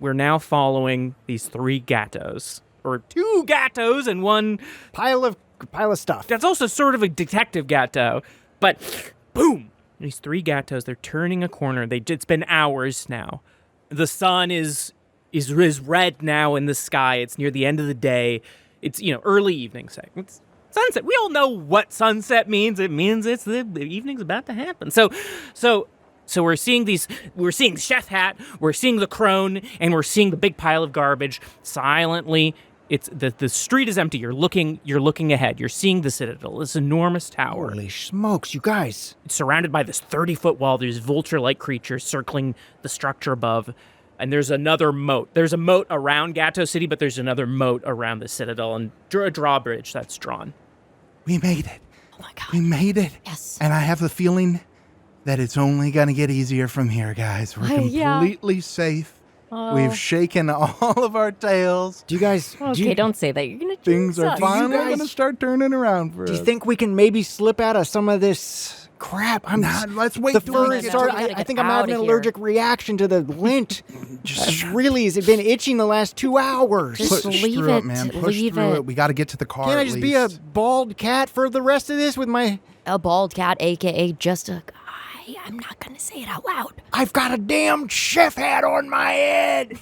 We're now following these 3 gatos. Or 2 gatos and one Pile of stuff. that's also sort of a detective gato. But boom! These 3 gatos, they're turning a corner. It's been hours now. The sun is red now in the sky. It's near the end of the day. It's, early evening. It's sunset. We all know what sunset means. It means it's the evening's about to happen. So we're seeing Chef Hat, we're seeing the crone, and we're seeing the big pile of garbage silently. It's the street is empty. You're looking ahead. You're seeing the Citadel, this enormous tower. Holy smokes, you guys. It's surrounded by this 30-foot wall. There's vulture-like creatures circling the structure above. And there's another moat. There's a moat around Gato City, but there's another moat around the Citadel and a drawbridge that's drawn. We made it. Oh, my God. We made it. Yes. And I have the feeling that it's only going to get easier from here, guys. We're Yeah. completely safe. We've shaken all of our tails. Do you guys... Okay, don't say that. You're going to Things are finally guys- going to start turning around for us. Do you think we can maybe slip out of some of this crap? Let's wait The till we fur is get starting. we gotta I get think I'm having an outta here. allergic reaction to the lint. Really, has it been itching the last 2 hours? Just Push leave through it, it, man. Push leave through it. it. We got to get to the car. Can't I at just be a least. bald cat for the rest of this with my... A bald cat, a.k.a. just a guy. I'm not going to say it out loud. I've got a damn chef hat on my head.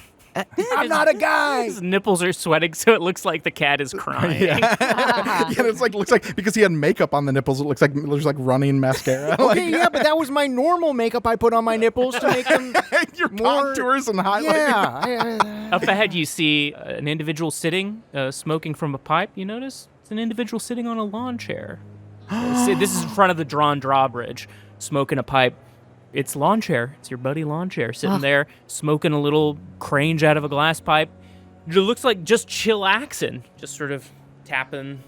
I'm not a guy. His nipples are sweating, so it looks like the cat is crying. Yeah, looks like because he had makeup on the nipples, it looks like there's like running mascara. Okay, yeah, but that was my normal makeup I put on my nipples to make them Your more... contours and highlights. Yeah. Up ahead, you see an individual sitting, smoking from a pipe. You notice? It's an individual sitting on a lawn chair. This is in front of the drawn drawbridge, smoking a pipe. It's lawn chair. It's your buddy lawn chair sitting there, smoking a little crange out of a glass pipe. It looks like just chillaxing, just sort of tapping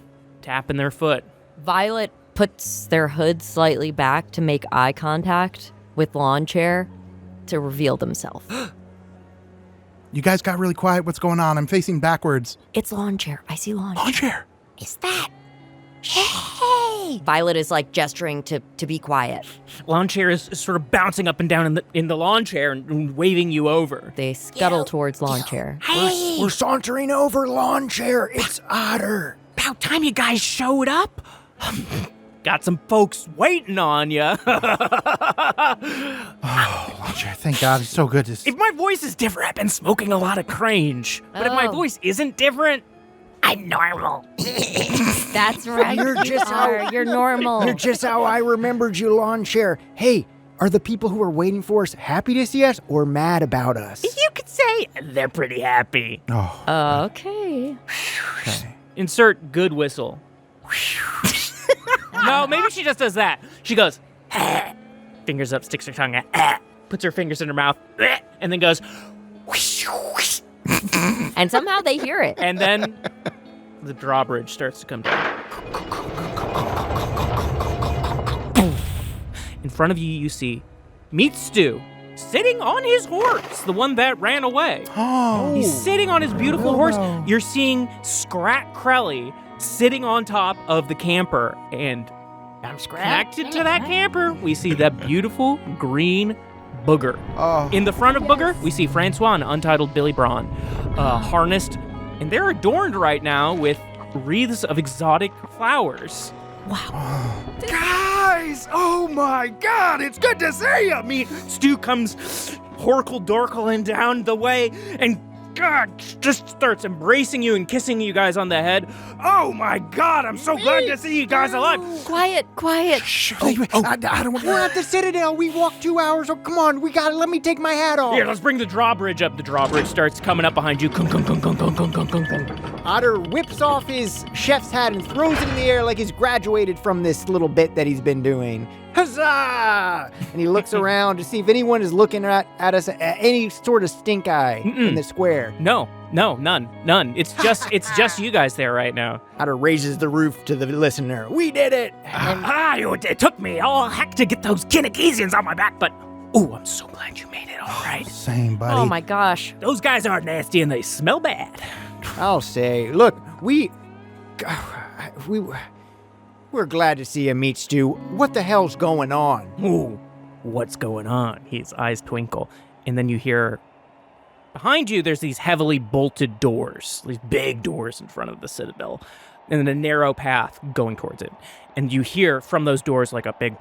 their foot. Violet puts their hood slightly back to make eye contact with lawn chair to reveal themselves. You guys got really quiet. What's going on? I'm facing backwards. It's lawn chair. I see lawn chair. Lawn chair. Is that? Hey! Violet is like gesturing to be quiet. Lawn chair is sort of bouncing up and down in the lawn chair and waving you over. They scuttle towards lawn chair. We're sauntering over lawn chair. It's Otter. About time you guys showed up. Got some folks waiting on you. Oh, lawn chair. Thank God. It's so good to see. If my voice is different, I've been smoking a lot of crange. But if my Oh. voice isn't different, I'm normal. That's right. You're just You're normal. You're just how I remembered you, lawn chair. Hey, are the people who are waiting for us happy to see us or mad about us? You could say they're pretty happy. Oh, Okay. okay. Insert good whistle. No, maybe she just does that. She goes, fingers up, sticks her tongue out, puts her fingers in her mouth, and then goes, And somehow they hear it. and then the drawbridge starts to come down. In front of you, you see meat stew sitting on his horse, the one that ran away. Oh. He's sitting on his beautiful horse. You're seeing Scrat Crelly sitting on top of the camper, and I'm Scrat. connected to that camper, we see that beautiful green Booger. Oh. In the front of Booger, we see Francois and Untitled Billy Braun, harnessed, and they're adorned right now with wreaths of exotic flowers. Wow. Guys, oh my God, it's good to see you. Me, Stu comes horkle-dorkling down the way, and God just starts embracing you and kissing you guys on the head. Oh my God, I'm so glad to see you guys alive. Quiet. I don't want. We're at the Citadel. We walked 2 hours. Oh, come on. Let me take my hat off. Here, let's bring the drawbridge up. The drawbridge starts coming up behind you. Otter whips off his chef's hat and throws it in the air like he's graduated from this little bit that he's been doing. Huzzah! And he looks around to see if anyone is looking at us at any sort of stink eye in the square. No, none. It's just you guys there right now. Otter raises the roof to the listener. We did it! It took me all heck to get those Kinnikesians on my back, but I'm so glad you made it all right. Same, buddy. Oh my gosh. Those guys are nasty and they smell bad. I'll say, look, we're glad to see you meet Stu. What the hell's going on? Ooh, what's going on? His eyes twinkle, and then you hear behind you there's these heavily bolted doors, these big doors in front of the Citadel, and then a narrow path going towards it. And you hear from those doors like a big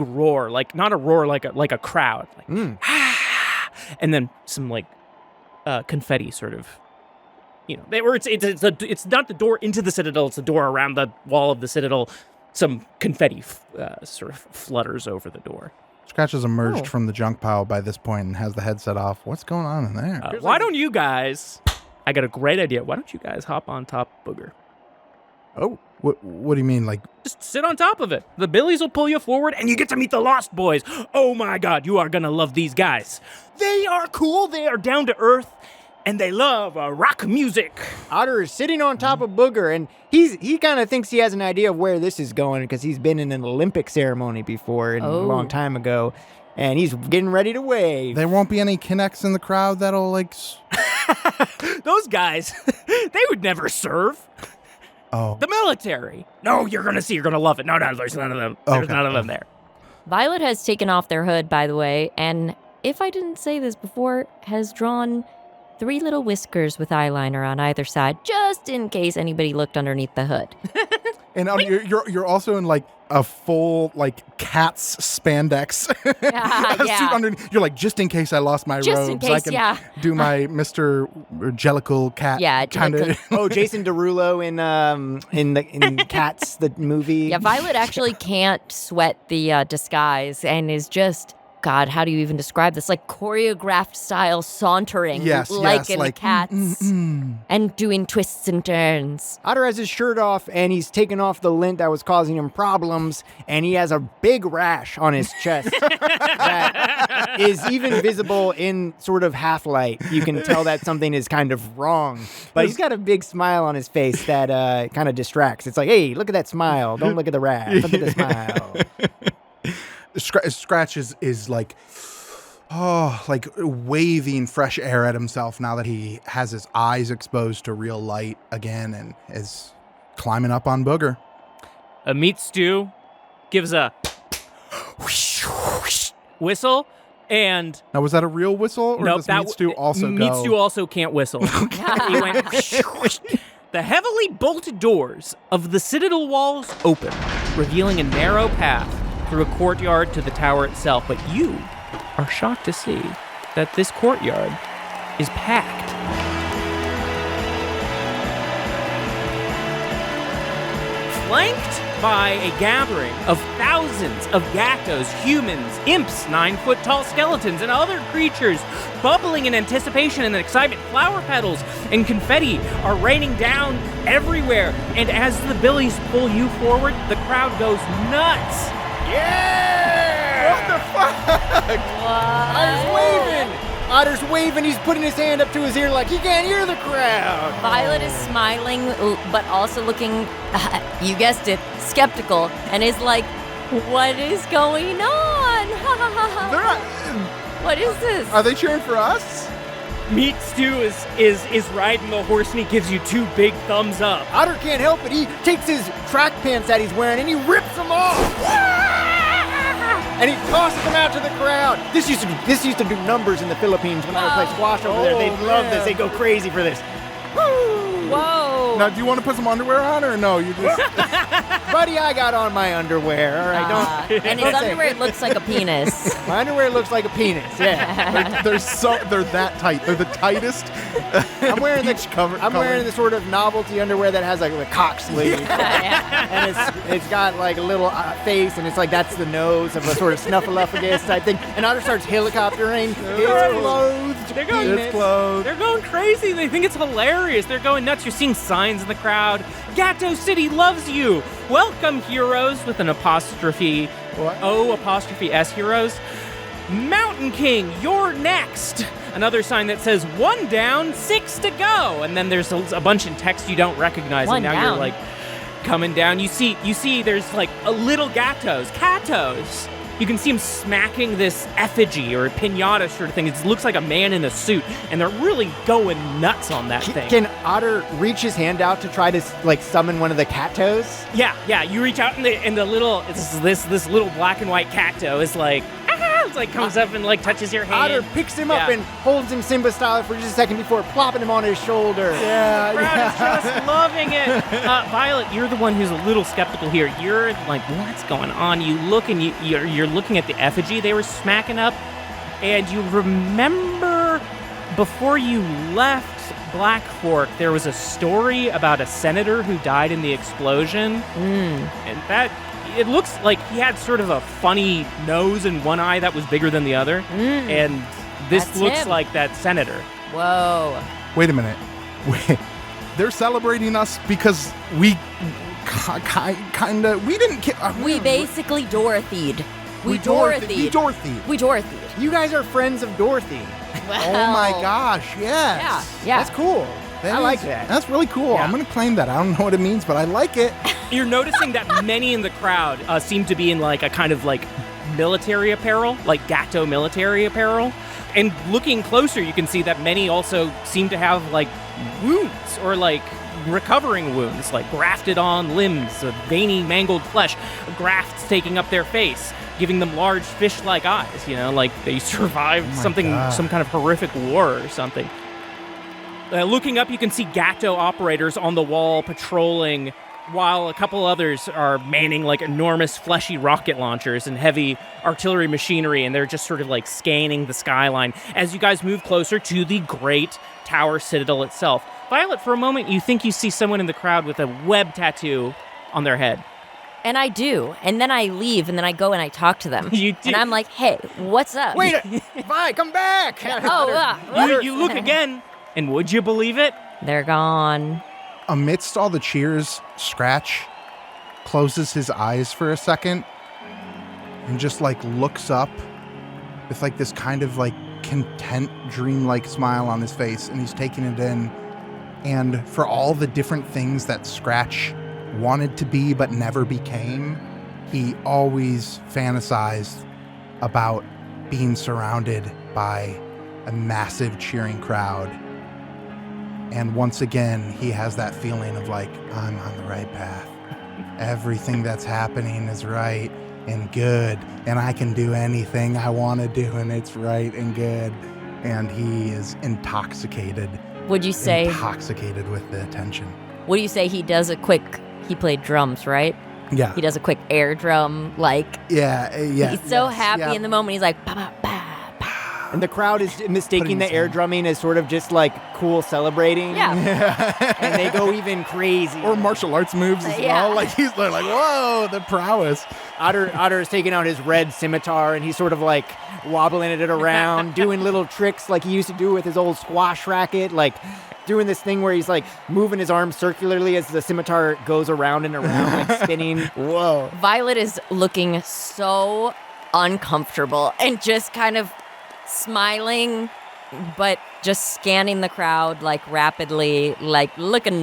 roar, like not a roar, like a crowd, like and then some like confetti sort of, it's not the door into the Citadel, it's the door around the wall of the Citadel. Some confetti sort of flutters over the door. Scratch has emerged from the junk pile by this point and has the headset off. What's going on in there? Why don't you guys, I got a great idea, why don't you guys hop on top of Booger? Oh, what do you mean, like? Just sit on top of it. The Billies will pull you forward, and you get to meet the Lost Boys. Oh my God, you are gonna love these guys. They are cool, they are down to earth, and they love rock music. Otter is sitting on top of Booger, and he kind of thinks he has an idea of where this is going because he's been in an Olympic ceremony before a long time ago, and he's getting ready to wave. There won't be any Kinects in the crowd that'll like. Those guys, they would never serve. Oh. The military. No, you're gonna love it. No, there's none of them. There's none of them there. Violet has taken off their hood, by the way, and if I didn't say this before, has drawn 3 little whiskers with eyeliner on either side, just in case anybody looked underneath the hood. And you're also in like a full like cat's spandex suit underneath. You're like, just in case I lost my Just robes, in case, I can do my Mr. Jellicle cat. Yeah, kind of. Oh, Jason Derulo in Cats the movie. Yeah, Violet actually can't sweat the disguise and is just, God, how do you even describe this? Like choreographed style sauntering, in the Cats, and doing twists and turns. Otter has his shirt off, and he's taken off the lint that was causing him problems, and he has a big rash on his chest that is even visible in sort of half light. You can tell that something is kind of wrong, but he's got a big smile on his face that kind of distracts. It's like, hey, look at that smile. Don't look at the rash. Look at the smile. Scratch is like, like waving fresh air at himself now that he has his eyes exposed to real light again and is climbing up on Booger. Meat Stew gives a whistle, and now was that a real whistle, or does Meat Stew also Meat go? Stew also can't whistle. He went. The heavily bolted doors of the Citadel walls open, revealing a narrow path through a courtyard to the tower itself, but you are shocked to see that this courtyard is packed. Flanked by a gathering of thousands of Gatos, humans, imps, 9-foot-tall skeletons, and other creatures bubbling in anticipation and excitement. Flower petals and confetti are raining down everywhere, and as the Billies pull you forward, the crowd goes nuts. Yeah! What the fuck? Otter's waving. He's putting his hand up to his ear like he can't hear the crowd. Violet is smiling, but also looking, you guessed it, skeptical, and is like, what is going on? They're not, What is this? are they cheering for us? Meat Stew is riding the horse and he gives you 2 big thumbs up. Otter can't help it. He takes his track pants that he's wearing and he rips them off. And he tosses them out to the crowd. This used to do numbers in the Philippines when I would play squash over there. They'd love this. They go crazy for this. Whoa. Now, do you want to put some underwear on or no? You just Buddy, I got on my underwear. All right, don't. And his don't say- underwear looks like a penis. My underwear looks like a penis. Yeah. they're that tight. They're the tightest. I'm wearing the cover. I'm wearing the sort of novelty underwear that has like a cock sleeve, and it's got like a little face, and it's like that's the nose of a sort of snuffleupagus type thing. And Otter starts helicoptering. It's clothed. They're going, penis. It's closed. They're going crazy. They think it's hilarious. They're going nuts. You're seeing signs in the crowd. Gato City loves you. Welcome, heroes, with an apostrophe. What? O''S heroes. Mountain King, you're next. Another sign that says 1 down, 6 to go. And then there's a bunch in text you don't recognize. One and now down. you're like coming down. You see there's like a little Catos. You can see him smacking this effigy or pinata sort of thing. It looks like a man in a suit, and they're really going nuts on that thing. Can Otter reach his hand out to try to like summon one of the catos? Yeah. You reach out and the little this little black and white Cato is like it's like comes up and like touches your hand. Otter picks him up Yeah. and holds him Simba style for just a second before plopping him on his shoulder. The crowd is just loving it. Violet, you're the one who's a little skeptical here. You're like, what's going on? You look and you're looking at the effigy they were smacking up, and you remember before you left Black Fork, there was a story about a senator who died in the explosion, and that. It looks like he had sort of a funny nose and one eye that was bigger than the other, and this That's looks him. like that senator. Whoa. Wait a minute. Wait. They're celebrating us because we kind of we didn't. We basically Dorothy'd. We Dorothy'd. Dorothy'd. We Dorothy'd. You guys are friends of Dorothy. Oh my gosh! Yes. Yeah. That's cool. I like that. That's really cool. Yeah. I'm gonna claim that. I don't know what it means, but I like it. You're noticing that many in the crowd seem to be in like a kind of like military apparel, like Gato military apparel. And looking closer, you can see that many also seem to have like wounds or like recovering wounds, like grafted on limbs, veiny, mangled flesh, grafts taking up their face, giving them large fish-like eyes, like they survived some kind of horrific war or something. Looking up, you can see Gato operators on the wall patrolling, while a couple others are manning like enormous fleshy rocket launchers and heavy artillery machinery, and they're just sort of like scanning the skyline as you guys move closer to the great tower Citadel itself. Violet, for a moment, you think you see someone in the crowd with a web tattoo on their head. And I do. And then I leave, and then I go and I talk to them. You do. And I'm like, hey, what's up? Wait, Vi, come back. You look again, and would you believe it? They're gone. Amidst all the cheers, Scratch closes his eyes for a second and just like looks up with like this kind of like content, dreamlike smile on his face, and he's taking it in. And for all the different things that Scratch wanted to be but never became, he always fantasized about being surrounded by a massive cheering crowd. And once again, he has that feeling of like, I'm on the right path. Everything that's happening is right and good, and I can do anything I want to do, and it's right and good. And he is intoxicated. Would you say Intoxicated with the attention. Would you say he played drums, right? Yeah. He does a quick air drum, like Yeah. he's so yes, happy yeah. in the moment. He's like, bah, bah, bah, bah. And the crowd is mistaking Putting the his air hand- drumming as sort of just like cool celebrating. Yeah. And they go even crazy. Or martial arts moves as Yeah. well. Like they're like, whoa, the prowess. Otter is taking out his red scimitar and he's sort of like wobbling it around, doing little tricks like he used to do with his old squash racket, like doing this thing where he's like moving his arms circularly as the scimitar goes around and around, like spinning. Whoa. Violet is looking so uncomfortable and just kind of smiling, but just scanning the crowd like rapidly, like looking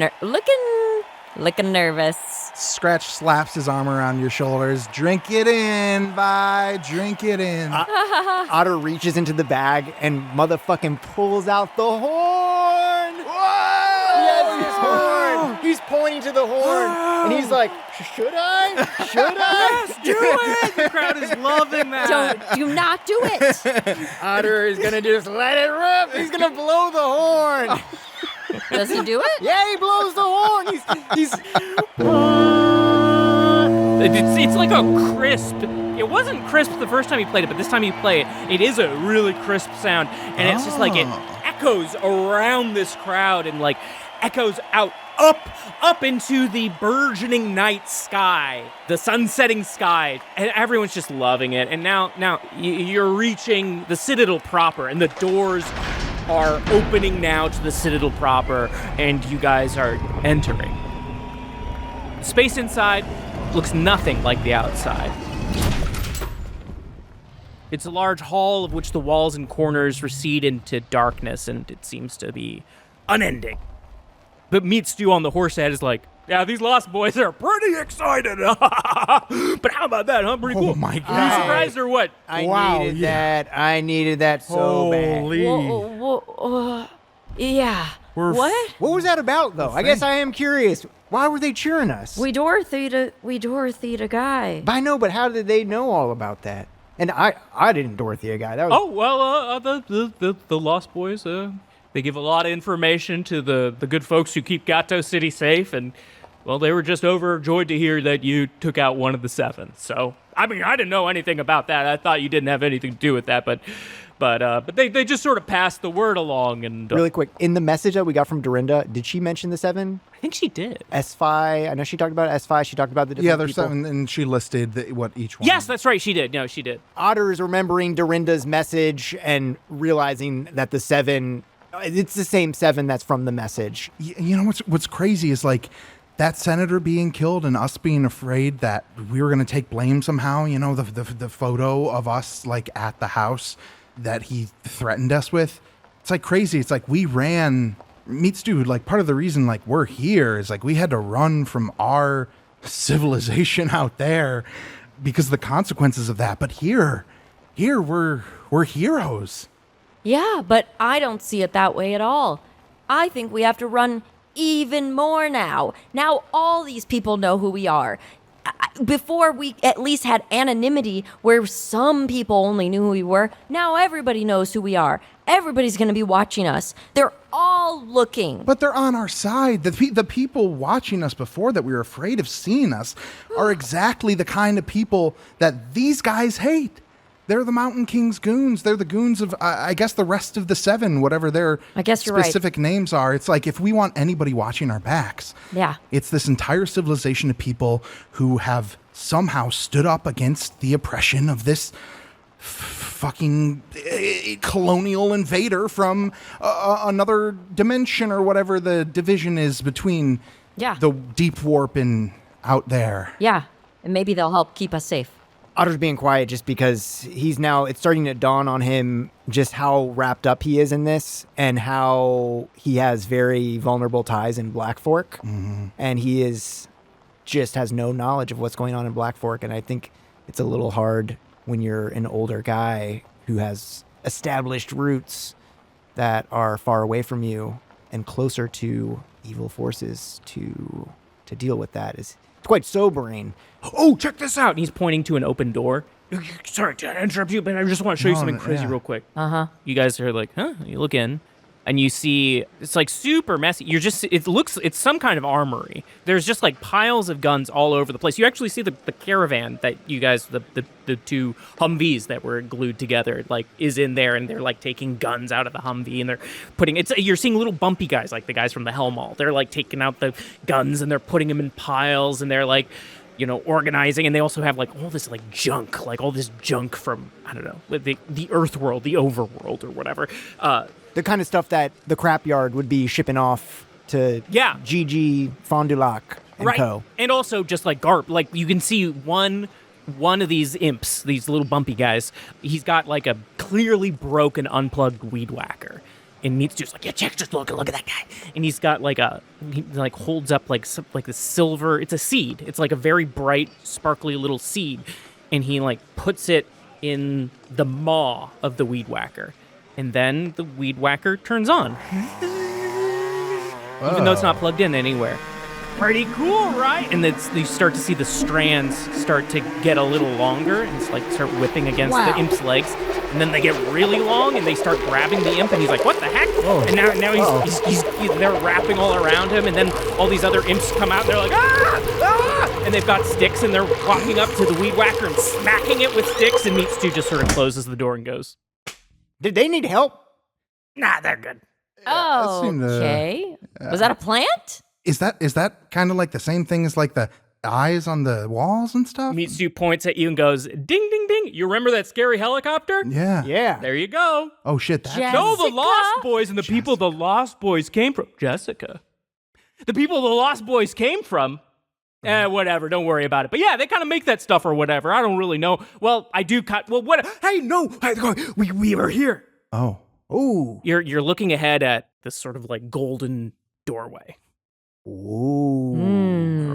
nervous. Scratch slaps his arm around your shoulders. Drink it in, Vi. Drink it in. Otter reaches into the bag and motherfucking pulls out the horn. Whoa! Yes, his horn. He's pointing to the horn, and he's like, "Should I? Should I?" Yes, do it! The crowd is loving that. Do not do it. Otter is gonna just let it rip. He's gonna blow the horn. Does he do it? Yeah, he blows the horn. He's It's like a crisp. It wasn't crisp the first time you played it, but this time you play it, it is a really crisp sound, and it's just like it echoes around this crowd and like echoes out up into the burgeoning night sky, the sunsetting sky, and everyone's just loving it. And now you're reaching the Citadel proper, and the doors are opening now to the Citadel proper, and you guys are entering. The space inside looks nothing like the outside. It's a large hall of which the walls and corners recede into darkness, and it seems to be unending. But Meat Stew on the horse head is like, yeah, these Lost Boys are pretty excited. But how about that, huh? Pretty cool. Oh my Are you God. surprised or what? I needed that so bad. Holy. Yeah. What? What was that about, though? I guess I am curious. Why were they cheering us? We Dorothy'd a guy. I know, but how did they know all about that? And I didn't Dorothy a guy. That was Oh, well, the Lost Boys, they give a lot of information to the good folks who keep Gato City safe, and, well, they were just overjoyed to hear that you took out one of the 7. So, I mean, I didn't know anything about that. I thought you didn't have anything to do with that, but they just sort of passed the word along. And really quick. In the message that we got from Dorinda, did she mention the 7? I think she did. S5. I know she talked about S5. She talked about the different Yeah, there's people. 7, and she listed what each one. Yes, that's right. She did. No, she did. Otter is remembering Dorinda's message and realizing that the 7, it's the same 7 that's from the message. You know what's crazy is like that senator being killed and us being afraid that we were going to take blame somehow. You know, the photo of us like at the house that he threatened us with. It's like crazy. It's like we ran. Meat Stew, like part of the reason like we're here is like we had to run from our civilization out there because of the consequences of that. But here we're heroes. Yeah, but I don't see it that way at all. I think we have to run even more now. Now all these people know who we are. Before we at least had anonymity where some people only knew who we were, now everybody knows who we are. Everybody's going to be watching us. They're all looking. But they're on our side. The people watching us before that we were afraid of seeing us are exactly the kind of people that these guys hate. They're the Mountain King's goons. They're the goons of, I guess, the rest of the 7, whatever their I guess you're specific names are. It's like if we want anybody watching our backs, Yeah. it's this entire civilization of people who have somehow stood up against the oppression of this fucking colonial invader from another dimension or whatever the division is between Yeah. the deep warp and out there. Yeah, and maybe they'll help keep us safe. Otter's being quiet just because it's starting to dawn on him just how wrapped up he is in this and how he has very vulnerable ties in Black Fork. Mm-hmm. And he has no knowledge of what's going on in Black Fork. And I think it's a little hard when you're an older guy who has established roots that are far away from you and closer to evil forces to deal with that. It's quite sobering. Oh, check this out. And he's pointing to an open door. Sorry to interrupt you, but I just want to show you something crazy real quick. Uh-huh. You guys are like, huh? You look in, and you see it's like super messy. It's some kind of armory. There's just like piles of guns all over the place. You actually see the caravan that you guys, the 2 Humvees that were glued together, like is in there, and they're like taking guns out of the Humvee, and they're you're seeing little bumpy guys like the guys from the Hellmall. They're like taking out the guns and they're putting them in piles, and they're like, you know, organizing, and they also have like all this like junk from, I don't know, the Earth world, the overworld or whatever. The kind of stuff that the crap yard would be shipping off to GG Fond du Lac and right. Co. And also just like GARP, like you can see one of these imps, these little bumpy guys, he's got like a clearly broken unplugged weed whacker. And Mitsu's like, yeah, check, just look at that guy. And he's got he holds up like the silver, it's a seed. It's like a very bright, sparkly little seed. And he like puts it in the maw of the weed whacker. And then the weed whacker turns on. Even though it's not plugged in anywhere. Pretty cool, right? And then you start to see the strands start to get a little longer and it's like start whipping against the imp's legs. And then they get really long and they start grabbing the imp and he's like, what the heck? Oh. And now he's they're wrapping all around him and then all these other imps come out and they're like, ah! And they've got sticks and they're walking up to the weed whacker and smacking it with sticks and Mitsu just sort of closes the door and goes, did they need help? Nah, they're good. Oh, okay. Was that a plant? Is that kind of like the same thing as like the eyes on the walls and stuff? Mitsu points at you and goes, ding, ding, ding. You remember that scary helicopter? Yeah. Yeah. There you go. Oh, shit. No, the Lost Boys and the people the Lost Boys came from. Jessica. The people the Lost Boys came from. Whatever. Don't worry about it. But yeah, they kind of make that stuff or whatever. I don't really know. Well, I do what? Hey, no. We were here. Oh. Ooh. You're looking ahead at this sort of like golden doorway. Ooh.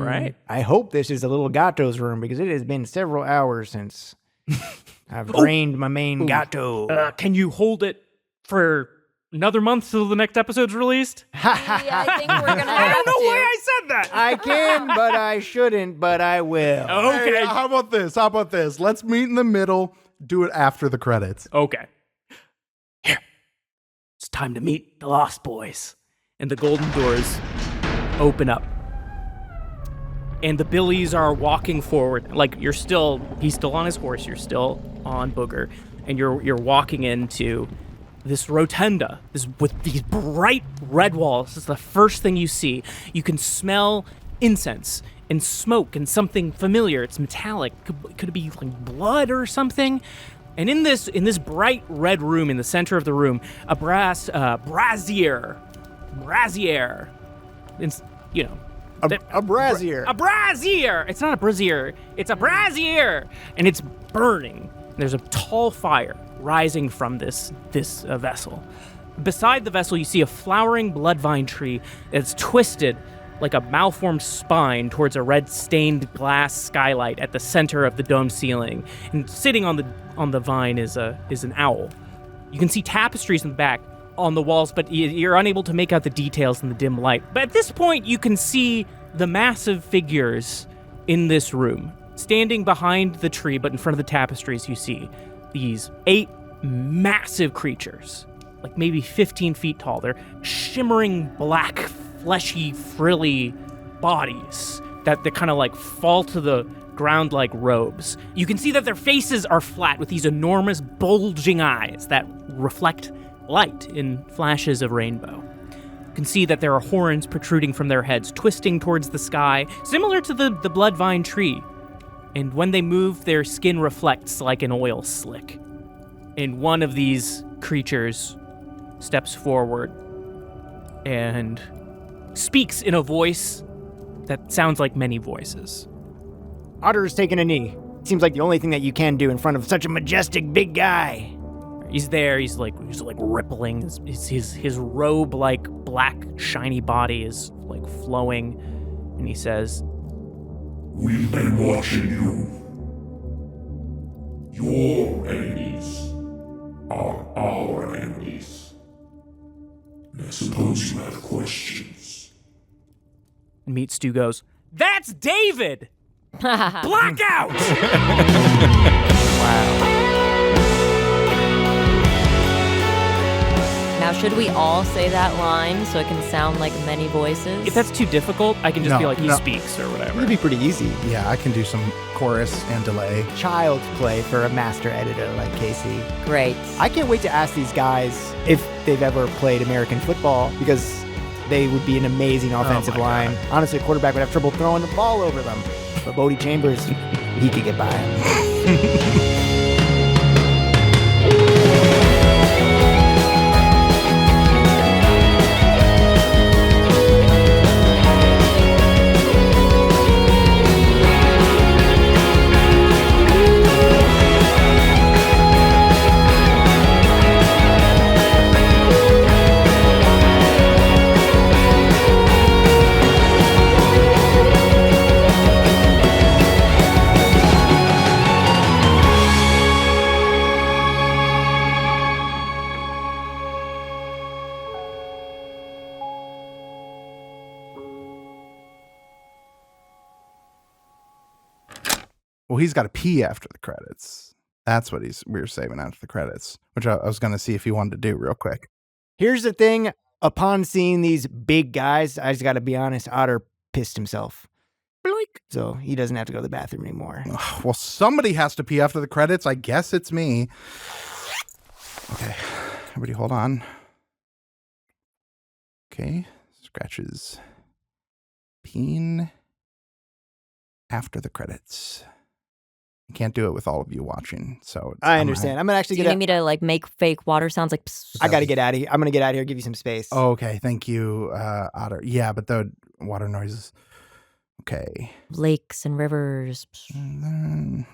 Right. I hope this is a little Gato's room because it has been several hours since I've drained my main Gato. Can you hold it for another month till the next episode's released? I think we're gonna have I don't know to. why I said that. I can, but I shouldn't, but I will. Okay. Hey, how about this? Let's meet in the middle. Do it after the credits. Okay. Here. It's time to meet the Lost Boys. And the golden doors open up. And the Billies are walking forward. Like he's still on his horse, you're still on Booger, and you're walking into this rotunda, with these bright red walls. This is the first thing you see. You can smell incense and smoke and something familiar. It's metallic. Could it be like blood or something? And in this bright red room, in the center of the room, a brazier. It's, a brazier. A brazier! It's not a brazier. It's a brazier! And it's burning. There's a tall fire rising from this vessel. Beside the vessel, you see a flowering bloodvine tree that's twisted like a malformed spine towards a red-stained glass skylight at the center of the dome ceiling. And sitting on the vine is an owl. You can see tapestries in the back on the walls, but you're unable to make out the details in the dim light. But at this point, you can see the massive figures in this room. Standing behind the tree, but in front of the tapestries, you see these 8 massive creatures, like maybe 15 feet tall. They're shimmering black, fleshy, frilly bodies that kind of like fall to the ground like robes. You can see that their faces are flat with these enormous bulging eyes that reflect light in flashes of rainbow. You can see that there are horns protruding from their heads, twisting towards the sky, similar to the bloodvine tree. And when they move, their skin reflects like an oil slick. And one of these creatures steps forward and speaks in a voice that sounds like many voices. Otter's taking a knee. Seems like the only thing that you can do in front of such a majestic big guy. He's there, he's like rippling. His robe-like black shiny body is like flowing. And he says, "We've been watching you. Your enemies are our enemies. I suppose you have questions." And Meat Stew goes, "That's David! Blackout!" Wow. Now, should we all say that line so it can sound like many voices? If that's too difficult, I can just be like, he No. speaks or whatever. It'd be pretty easy. Yeah, I can do some chorus and delay. Child's play for a master editor like Casey. Great. I can't wait to ask these guys if they've ever played American football because they would be an amazing offensive line. God. Honestly, a quarterback would have trouble throwing the ball over them. But Bodie Chambers, he could get by. Well, he's got to pee after the credits. That's what we were saving after the credits, which I was going to see if he wanted to do real quick. Here's the thing. Upon seeing these big guys, I just got to be honest, Otter pissed himself. Bloink. So he doesn't have to go to the bathroom anymore. Well, somebody has to pee after the credits. I guess it's me. Okay. Everybody hold on. Okay. Scratches. Peeing after the credits. I can't do it with all of you watching, so I understand. I'm gonna actually Do you need me to like make fake water sounds like? Psst? I got to get out of here. I'm gonna get out of here. Give you some space. Oh, okay, thank you, Otter. Yeah, but the water noises. Okay. Lakes and rivers, the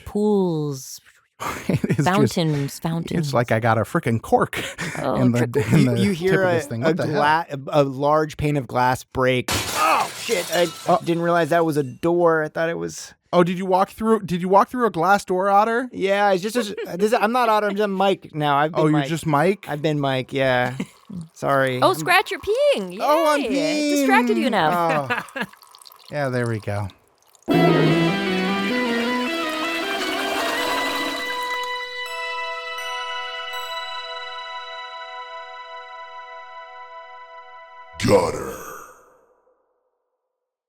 pools, fountains. It's like I got a freaking cork. Oh, in the you hear tip of this thing. What the hell? a large pane of glass break. Oh shit! I didn't realize that was a door. I thought it was. Oh, did you walk through a glass door, Otter? Yeah, it's just I'm not Otter. I'm just Mike now. I've been you're Mike. just Mike? I've been Mike. Yeah. Sorry. Oh, Scratch, you're peeing. Yay. Oh, I'm peeing. Distracted you now. Oh. Yeah, there we go. Gutter.